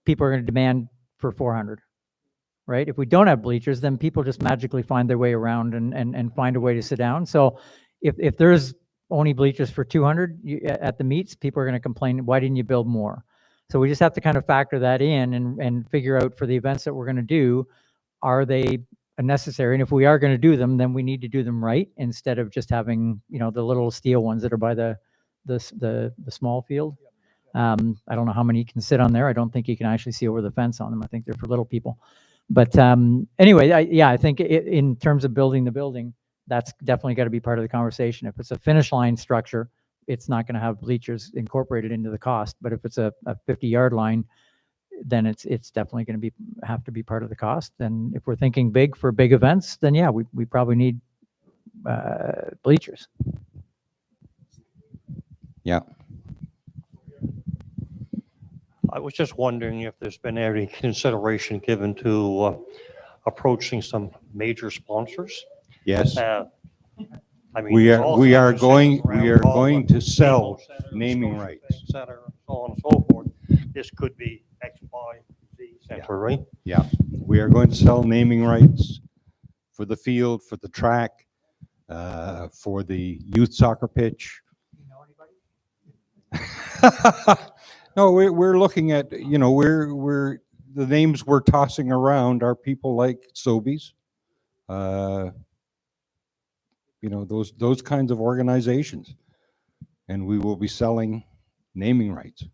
people are going to demand for 400. Right? If we don't have bleachers, then people just magically find their way around and find a way to sit down. So if there's only bleachers for 200 at the meets, people are going to complain, why didn't you build more? So we just have to kind of factor that in and figure out for the events that we're going to do, are they necessary? And if we are going to do them, then we need to do them right instead of just having, the little steel ones that are by the small field. I don't know how many you can sit on there. I don't think you can actually see over the fence on them. I think they're for little people. But anyway, I think in terms of building the building, that's definitely got to be part of the conversation. If it's a finish line structure, it's not going to have bleachers incorporated into the cost. But if it's a 50-yard line, then it's definitely going to have to be part of the cost. And if we're thinking big for big events, then yeah, we probably need bleachers. Yeah. I was just wondering if there's been any consideration given to approaching some major sponsors. Yes. I mean, We there's are- all we kinds are of going- things around we are all going the to sell Staples Center, naming Scotia rights. Bank Center, so on and so forth. This could be X, Y, Z center, right? Yeah. We are going to sell naming rights for the field, for the track, for the youth soccer pitch. No, we're looking at, we're the names we're tossing around are people like Sobeys, those kinds of organizations. And we will be selling naming rights.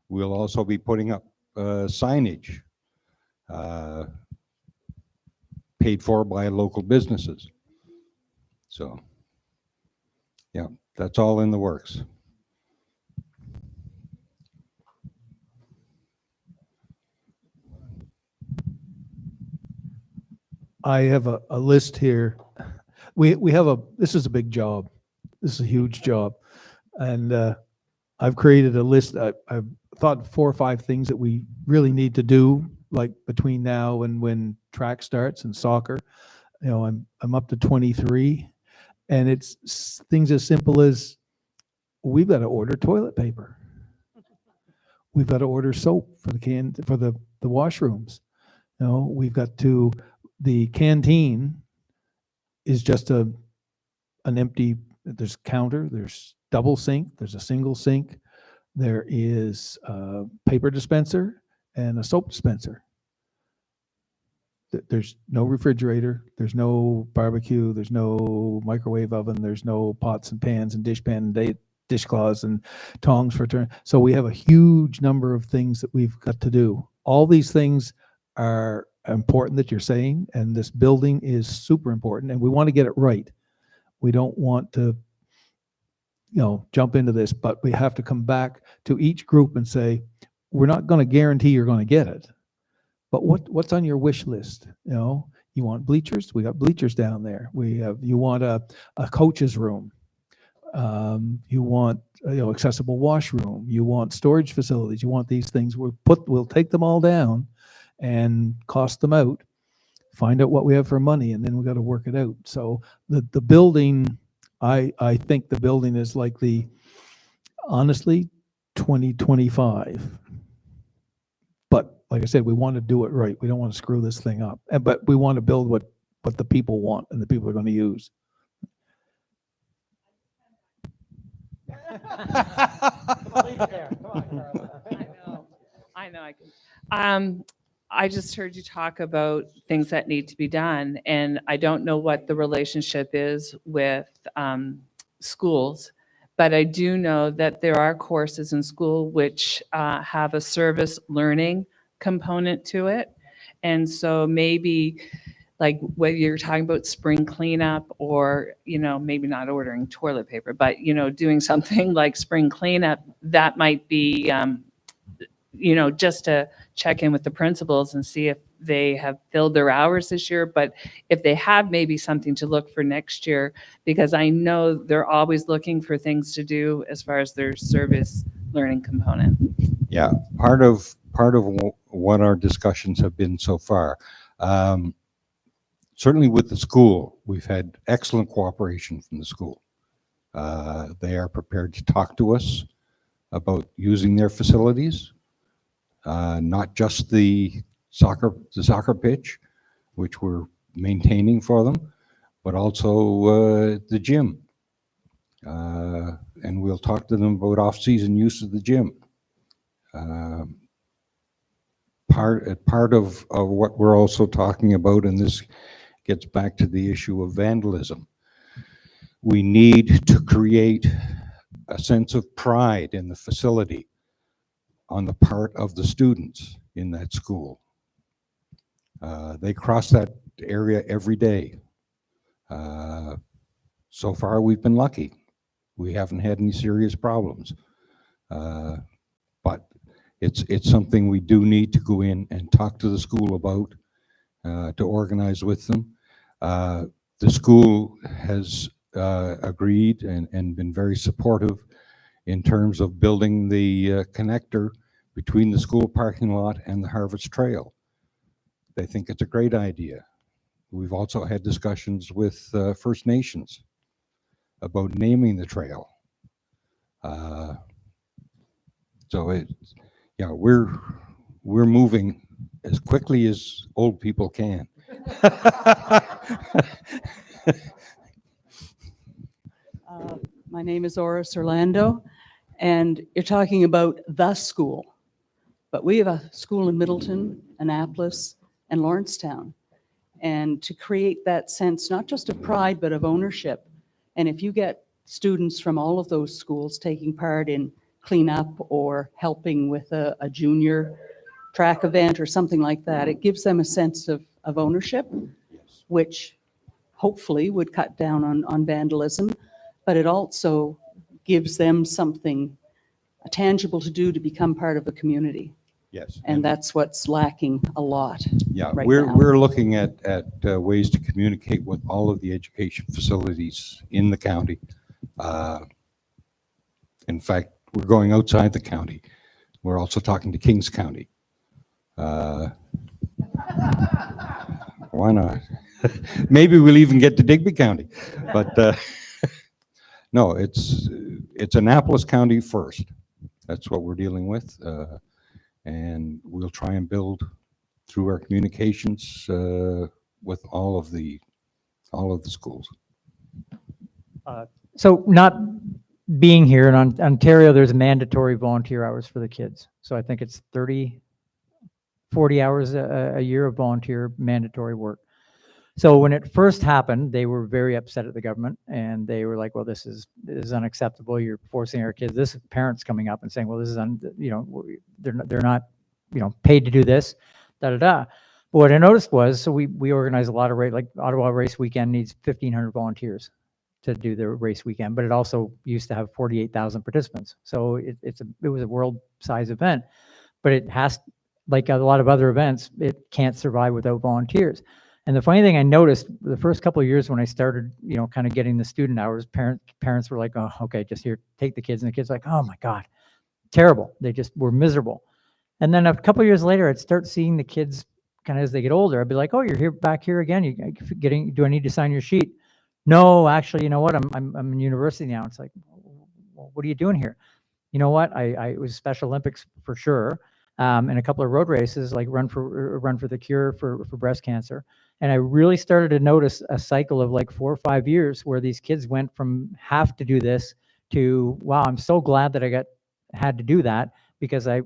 We'll also be putting up signage paid for by local businesses. So, yeah, that's all in the works. I have a list here. We have this is a big job. This is a huge job. And I've created a list. I've thought 4 or 5 things that we really need to do, like between now and when track starts and soccer. I'm up to 23, and it's things as simple as we've got to order toilet paper. We've got to order soap for the washrooms. We've got to, the canteen is just an empty, there's counter, there's double sink, there's a single sink, there is a paper dispenser and a soap dispenser. There's no refrigerator, there's no barbecue, there's no microwave oven, there's no pots and pans and dishcloths and tongs for turn. So we have a huge number of things that we've got to do. All these things are important that you're saying, and this building is super important, and we want to get it right. We don't want to, jump into this, but we have to come back to each group and say, we're not going to guarantee you're going to get it, but what's on your wish list? You want bleachers? We got bleachers down there. You want a coach's room. You want accessible washroom. You want storage facilities. You want these things. We'll take them all down and cost them out find out what we have for money, and then we got to work it out. So the building, I think the building is likely, honestly, 2025. But like I said, we want to do it right. We don't want to screw this thing up. But we want to build what the people want and the people are going to use. I know I can. I just heard you talk about things that need to be done, and I don't know what the relationship is with schools, but I do know that there are courses in school which have a service learning component to it. And so maybe like whether you're talking about spring cleanup or, maybe not ordering toilet paper, but, doing something like spring cleanup, that might be, just to check in with the principals and see if they have filled their hours this year. But if they have, maybe something to look for next year, because I know they're always looking for things to do as far as their service learning component. Yeah, part of what our discussions have been so far. Certainly with the school, we've had excellent cooperation from the school. They are prepared to talk to us about using their facilities, not just the soccer pitch, which we're maintaining for them, but also the gym. And we'll talk to them about off-season use of the gym. Part of what we're also talking about, and this gets back to the issue of vandalism. We need to create a sense of pride in the facility on the part of the students in that school. They cross that area every day. So far, we've been lucky. We haven't had any serious problems. But it's something we do need to go in and talk to the school about, to organize with them. The school has agreed and been very supportive in terms of building the connector between the school parking lot and the Harvest Trail. They think it's a great idea. We've also had discussions with First Nations about naming the trail. So we're moving as quickly as old people can. My name is Oris Orlando, and you're talking about the school. But we have a school in Middleton, Annapolis, and Lawrencetown. And to create that sense, not just of pride, but of ownership. And if you get students from all of those schools taking part in cleanup or helping with a junior track event or something like that, it gives them a sense of ownership, which hopefully would cut down on vandalism, but it also gives them something tangible to do to become part of a community. Yes. And that's what's lacking a lot. Yeah, right we're now. we're looking at ways to communicate with all of the education facilities in the county. In fact, we're going outside the county. We're also talking to Kings County. Why not? Maybe we'll even get to Digby County, but no, it's Annapolis County first. That's what we're dealing with, and we'll try and build through our communications with all of the schools. So not being here in Ontario, there's mandatory volunteer hours for the kids. So I think it's 40 hours a year of volunteer mandatory work. So when it first happened, they were very upset at the government, and they were like, well, this is unacceptable. You're forcing our kids. This is parents coming up and saying, well, this is, they're not, paid to do this, da, da, da. But what I noticed was, so we organize a lot of like Ottawa Race Weekend needs 1,500 volunteers to do the race weekend, but it also used to have 48,000 participants. So it was a world size event, but it has, like a lot of other events, it can't survive without volunteers. And the funny thing I noticed the first couple of years when I started, kind of getting the student hours, parents were like, oh, okay, just here, take the kids. And the kids were like, oh my God, terrible. They just were miserable. And then a couple of years later, I'd start seeing the kids kind of as they get older, I'd be like, oh, you're here back here again. Do I need to sign your sheet? No, actually, you know what? I'm in university now. It's like, well, what are you doing here? You know what? It was Special Olympics for sure. And a couple of road races, like Run for the Cure for breast cancer. And I really started to notice a cycle of like 4 or 5 years where these kids went from have to do this to, wow, I'm so glad that I had to do that, because I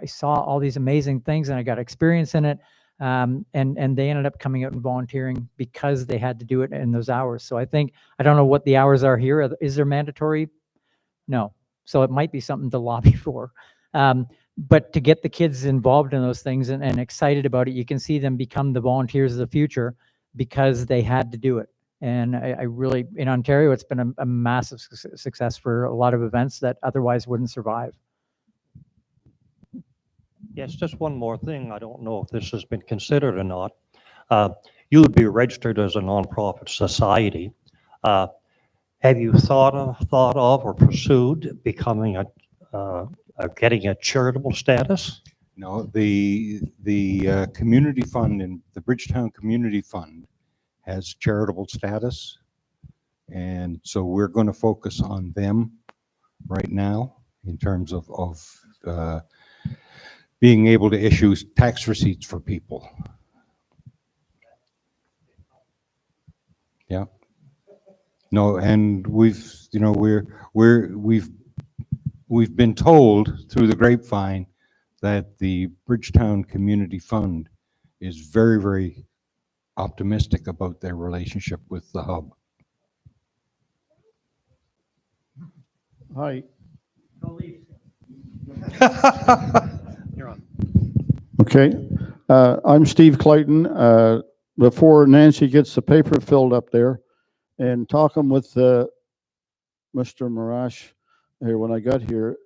saw all these amazing things and I got experience in it. And they ended up coming out and volunteering because they had to do it in those hours. So I don't know what the hours are here. Is there mandatory? No. So it might be something to lobby for. But to get the kids involved in those things and excited about it, you can see them become the volunteers of the future because they had to do it. And I really, in Ontario, it's been a massive success for a lot of events that otherwise wouldn't survive. Yes, just one more thing. I don't know if this has been considered or not. You would be registered as a nonprofit society. Have you thought of or pursued becoming getting a charitable status? No, the community fund and the Bridgetown Community Fund has charitable status. And so we're going to focus on them right now in terms of being able to issue tax receipts for people. Yeah. No, and we've been told through the grapevine that the Bridgetown Community Fund is very, very optimistic about their relationship with the hub. Hi. You're on. Okay. I'm Steve Clayton. Before Nancy gets the paper filled up there, and talking with Mr. Marash here when I got here,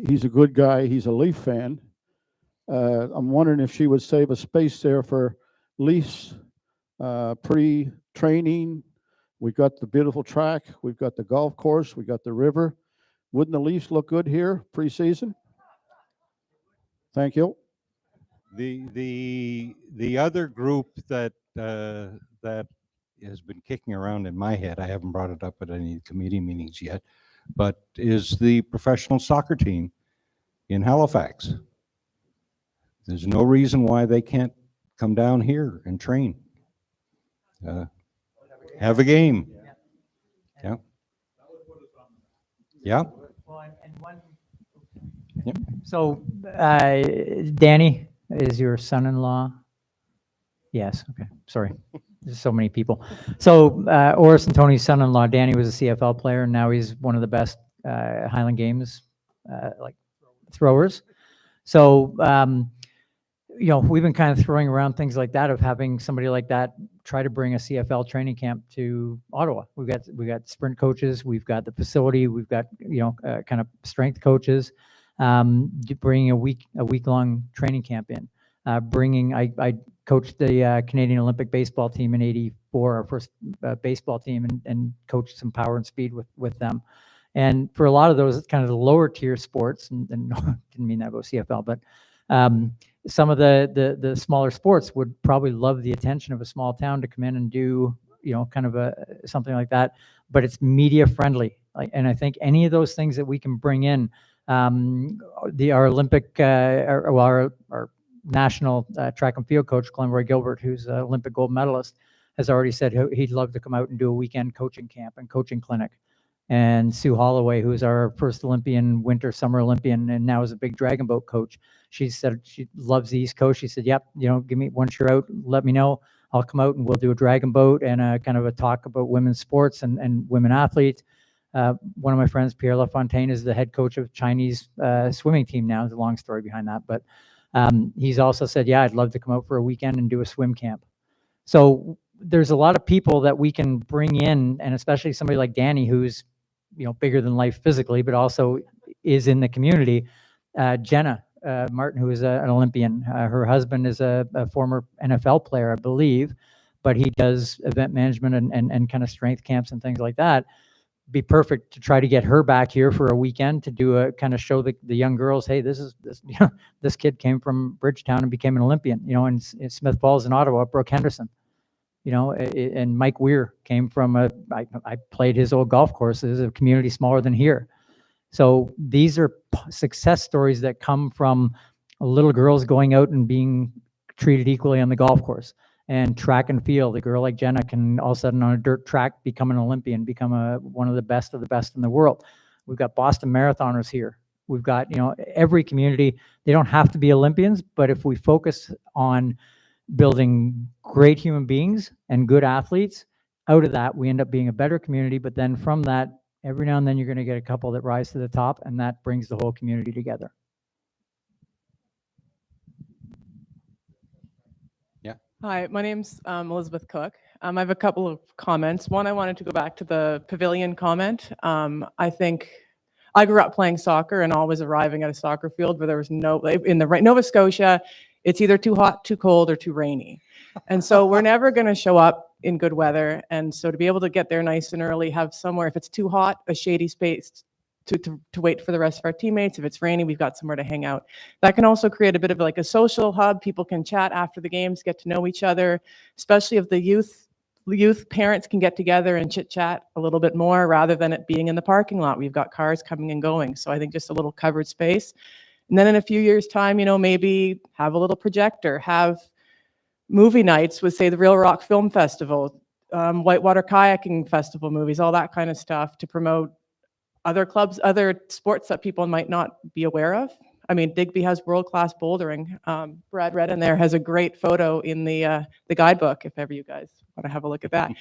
he's a good guy. He's a Leaf fan. I'm wondering if she would save a space there for Leafs pre-training. We've got the beautiful track. We've got the golf course. We've got the river. Wouldn't the Leafs look good here pre-season? Thank you. The other group that has been kicking around in my head, I haven't brought it up at any committee meetings yet, but is the professional soccer team in Halifax. There's no reason why they can't come down here and train. Have a game. Yeah. Yeah. Yep. So Danny is your son-in-law? Yes. Okay. Sorry. There's so many people. So Oris and Tony's son-in-law, Danny, was a CFL player, and now he's one of the best Highland Games like throwers. So we've been kind of throwing around things like that, of having somebody like that try to bring a CFL training camp to Ottawa. We got sprint coaches, we've got the facility, we've got kind of strength coaches, bringing a week-long training camp in. I coached the Canadian Olympic baseball team in '84, our first baseball team, and coached some power and speed with them. And for a lot of those, kind of the lower tier sports, and didn't mean that about CFL, but some of the smaller sports would probably love the attention of a small town to come in and do kind of something like that. But it's media friendly, and I think any of those things that we can bring in, our Olympic, our national track and field coach, Glenroy Gilbert, who's an Olympic gold medalist, has already said he'd love to come out and do a weekend coaching camp and coaching clinic. And Sue Holloway, who's our first Olympian, summer Olympian, and now is a big dragon boat coach, she said she loves the East Coast. She said, yep, give me, once you're out, let me know. I'll come out and we'll do a dragon boat and a kind of a talk about women's sports and women athletes. One of my friends, Pierre LaFontaine, is the head coach of Chinese swimming team now. There's a long story behind that, but he's also said, yeah, I'd love to come out for a weekend and do a swim camp. So there's a lot of people that we can bring in, and especially somebody like Danny, who's bigger than life physically, but also is in the community. Jenna Martin, who is an Olympian, her husband is a former NFL player, I believe, but he does event management and kind of strength camps and things like that. be perfect to try to get her back here for a weekend to do a kind of show the young girls, hey, this you know, this kid came from Bridgetown and became an Olympian, you know, in Smith Falls in Ottawa, Brooke Henderson, you know, and Mike Weir came from I played his old golf course. It's a community smaller than here. So these are success stories that come from little girls going out and being treated equally on the golf course. And track and field, a girl like Jenna can all of a sudden on a dirt track become an Olympian, become one of the best in the world. We've got Boston marathoners here. We've got, you know, every community. They don't have to be Olympians, but if we focus on building great human beings and good athletes, out of that, we end up being a better community. But then from that, every now and then you're going to get a couple that rise to the top, and that brings the whole community together. Hi, my name's Elizabeth Cook. I have a couple of comments. One, I wanted to go back to the pavilion comment. I think I grew up playing soccer and always arriving at a soccer field where there was in Nova Scotia, it's either too hot, too cold, or too rainy. And so we're never going to show up in good weather. And so to be able to get there nice and early, have somewhere, if it's too hot, a shady space to wait for the rest of our teammates. If it's rainy, we've got somewhere to hang out. That can also create a bit of like a social hub. People can chat after the games, get to know each other, especially if the youth parents can get together and chit chat a little bit more rather than it being in the parking lot. We've got cars coming and going. So I think just a little covered space. And then in a few years' time, you know, maybe have a little projector, have movie nights with, say, the Real Rock Film Festival, Whitewater Kayaking Festival movies, all that kind of stuff to promote other clubs, other sports that people might not be aware of. I mean, Digby has world-class bouldering. Brad Redden there has a great photo in the guidebook, if ever you guys want to have a look at that.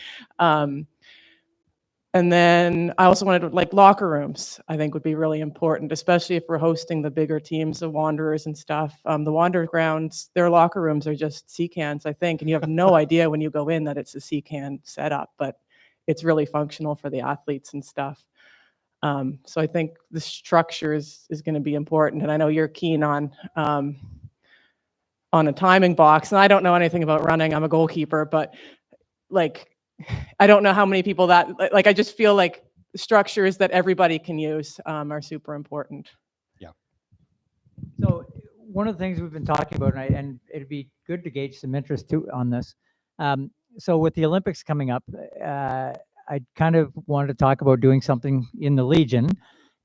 And then I also wanted to, like, locker rooms, I think would be really important, especially if we're hosting the bigger teams, the Wanderers and stuff. The Wander grounds, their locker rooms are just sea cans, I think, and you have no idea when you go in that it's a sea can setup, but it's really functional for the athletes and stuff. So I think the structure is going to be important, and I know you're keen on a timing box, and I don't know anything about running. I'm a goalkeeper, but like, I don't know how many people that, like, I just feel like structures that everybody can use are super important. Yeah. So one of the things we've been talking about, and it'd be good to gauge some interest too on this. So with the Olympics coming up, I kind of wanted to talk about doing something in the Legion,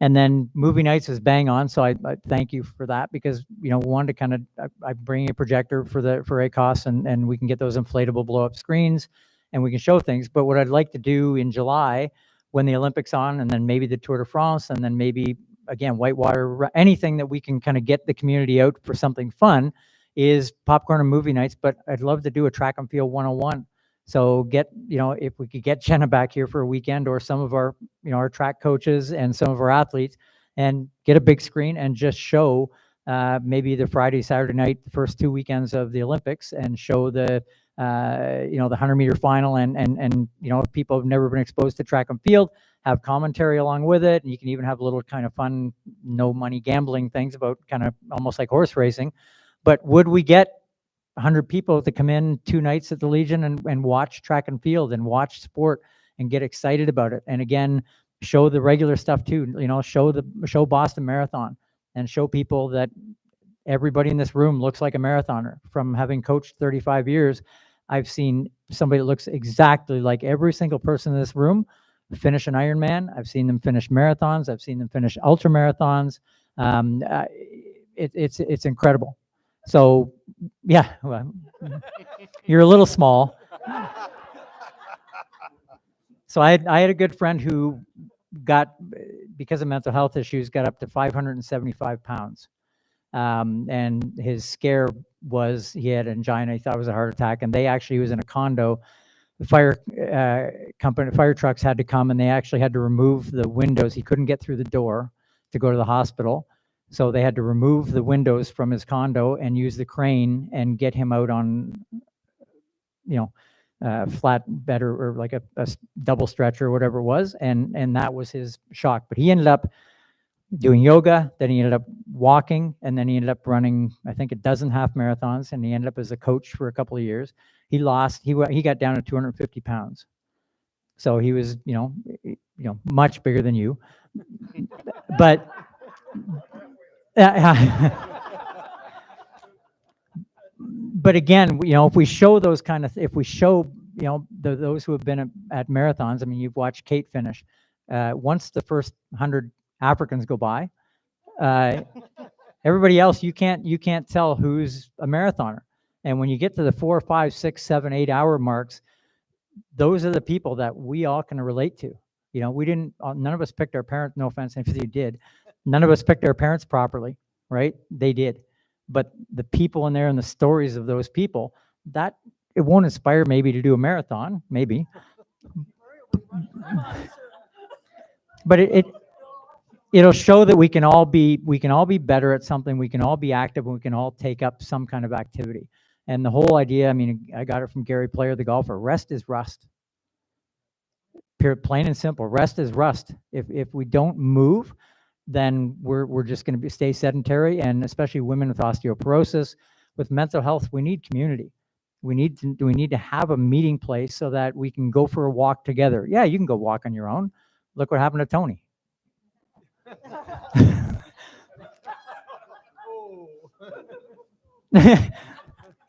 and then movie nights is bang on. So I thank you for that, because, you know, wanted to kind of, I bring a projector for ACOSS, and we can get those inflatable blow up screens and we can show things. But what I'd like to do in July, when the Olympics on, and then maybe the Tour de France, and then maybe again, Whitewater, anything that we can kind of get the community out for something fun, is popcorn and movie nights. But I'd love to do a track and field 101. So get, you know, if we could get Jenna back here for a weekend, or some of our, you know, our track coaches and some of our athletes, and get a big screen and just show maybe the Friday, Saturday night, the first 2 weekends of the Olympics, and show the, you know, the 100-meter final, and you know, if people have never been exposed to track and field, have commentary along with it. And you can even have a little kind of fun, no money gambling things about kind of almost like horse racing. But would we get 100 people to come in 2 nights at the Legion and watch track and field and watch sport and get excited about it? And again, show the regular stuff too, you know, show Boston Marathon, and show people that everybody in this room looks like a marathoner. From having coached 35 years, I've seen somebody that looks exactly like every single person in this room finish an Ironman. I've seen them finish marathons. I've seen them finish ultra marathons. It's incredible. So yeah, well, you're a little small. So I had a good friend who got, because of mental health issues, got up to 575 pounds. And his scare was he had angina. He thought it was a heart attack. And he was in a condo. The fire trucks had to come, and they actually had to remove the windows. He couldn't get through the door to go to the hospital. So they had to remove the windows from his condo and use the crane and get him out on, you know, flat bed, or like a double stretcher or whatever it was. And that was his shock. But he ended up doing yoga, then he ended up walking, and then he ended up running, I think, 12 half marathons, and he ended up as a coach for a couple of years. He got down to 250 pounds. So he was, much bigger than you. But but again, if we show those kind of, if we show, those who have been at marathons, I mean, you've watched Kate finish. Once the first 100 Africans go by, everybody else, you can't tell who's a marathoner. And when you get to the 4, 5, 6, 7, 8 hour marks, those are the people that we all can relate to. We didn't, none of us picked our parents, no offense if you did, none of us picked our parents properly, right? They did. But the people in there and the stories of those people, that it won't inspire maybe to do a marathon, maybe. But it'll show that we can all be better at something. We can all be active, and we can all take up some kind of activity. And the whole idea, I mean, I got it from Gary Player, the golfer. Rest is rust. Plain and simple. Rest is rust. If we don't move, then we're just going to stay sedentary. And especially women with osteoporosis, with mental health, we need community. We need to have a meeting place so that we can go for a walk together. Yeah, you can go walk on your own. Look what happened to Tony.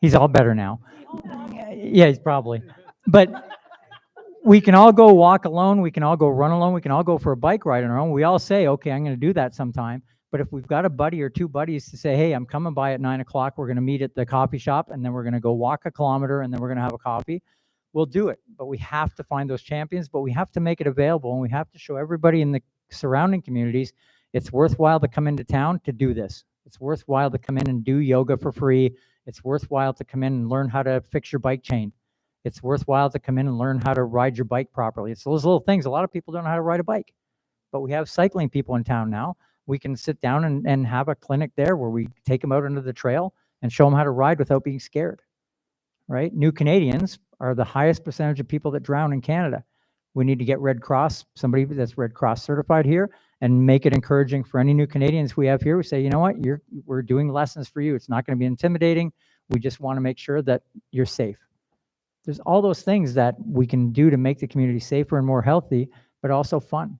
He's all better now. Yeah, he's probably. But we can all go walk alone. We can all go run alone. We can all go for a bike ride on our own. We all say, okay, I'm going to do that sometime. But if we've got a buddy or two buddies to say, hey, I'm coming by at 9 o'clock, we're going to meet at the coffee shop, and then we're going to go walk a kilometer, and then we're going to have a coffee, we'll do it. But we have to find those champions, but we have to make it available, and we have to show everybody in the surrounding communities it's worthwhile to come into town to do this. It's worthwhile to come in and do yoga for free. It's worthwhile to come in and learn how to fix your bike chain. It's worthwhile to come in and learn how to ride your bike properly. It's those little things. A lot of people don't know how to ride a bike, but we have cycling people in town now. We can sit down and have a clinic there where we take them out into the trail and show them how to ride without being scared, right? New Canadians are the highest percentage of people that drown in Canada. We need to get Red Cross, somebody that's Red Cross certified here, and make it encouraging for any new Canadians we have here. We say, you know what, we're doing lessons for you. It's not going to be intimidating. We just want to make sure that you're safe. There's all those things that we can do to make the community safer and more healthy, but also fun,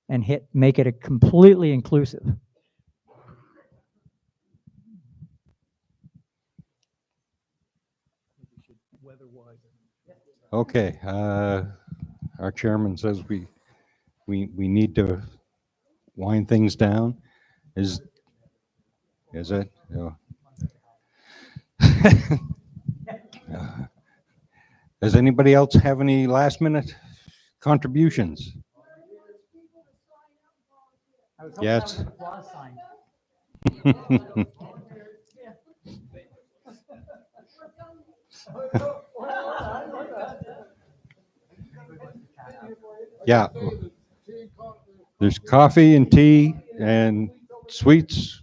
and make it a completely inclusive. Okay, our chairman says we need to wind things down. Is it? No. Does anybody else have any last minute contributions? Yes. Yeah. There's coffee and tea and sweets.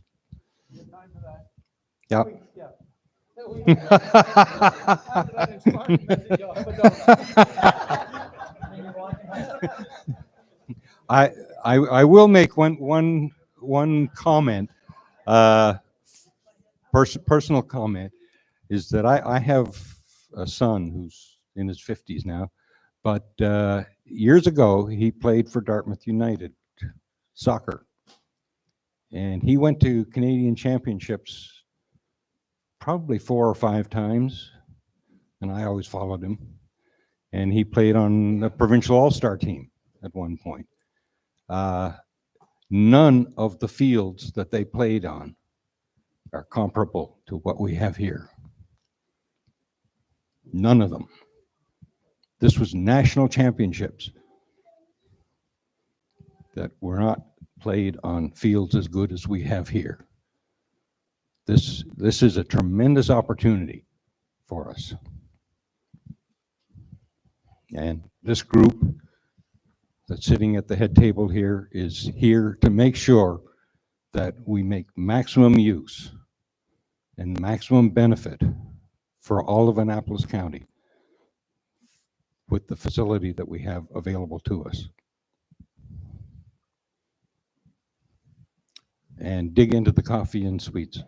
Yeah. I will make one comment, personal comment, is that I have a son who's in his 50s now, but years ago he played for Dartmouth United soccer, and he went to Canadian championships probably 4 or 5 times, and I always followed him. And he played on the provincial all-star team at one point. None of the fields that they played on are comparable to what we have here. None of them. This was national championships that were not played on fields as good as we have here. This is a tremendous opportunity for us. And this group that's sitting at the head table here is here to make sure that we make maximum use and maximum benefit for all of Annapolis County with the facility that we have available to us. And dig into the coffee and sweets.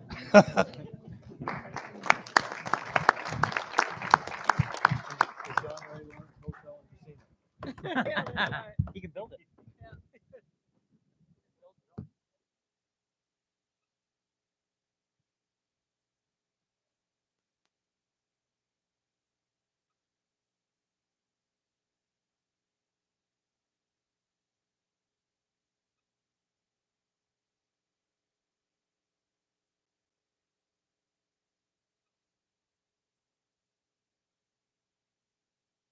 Yeah,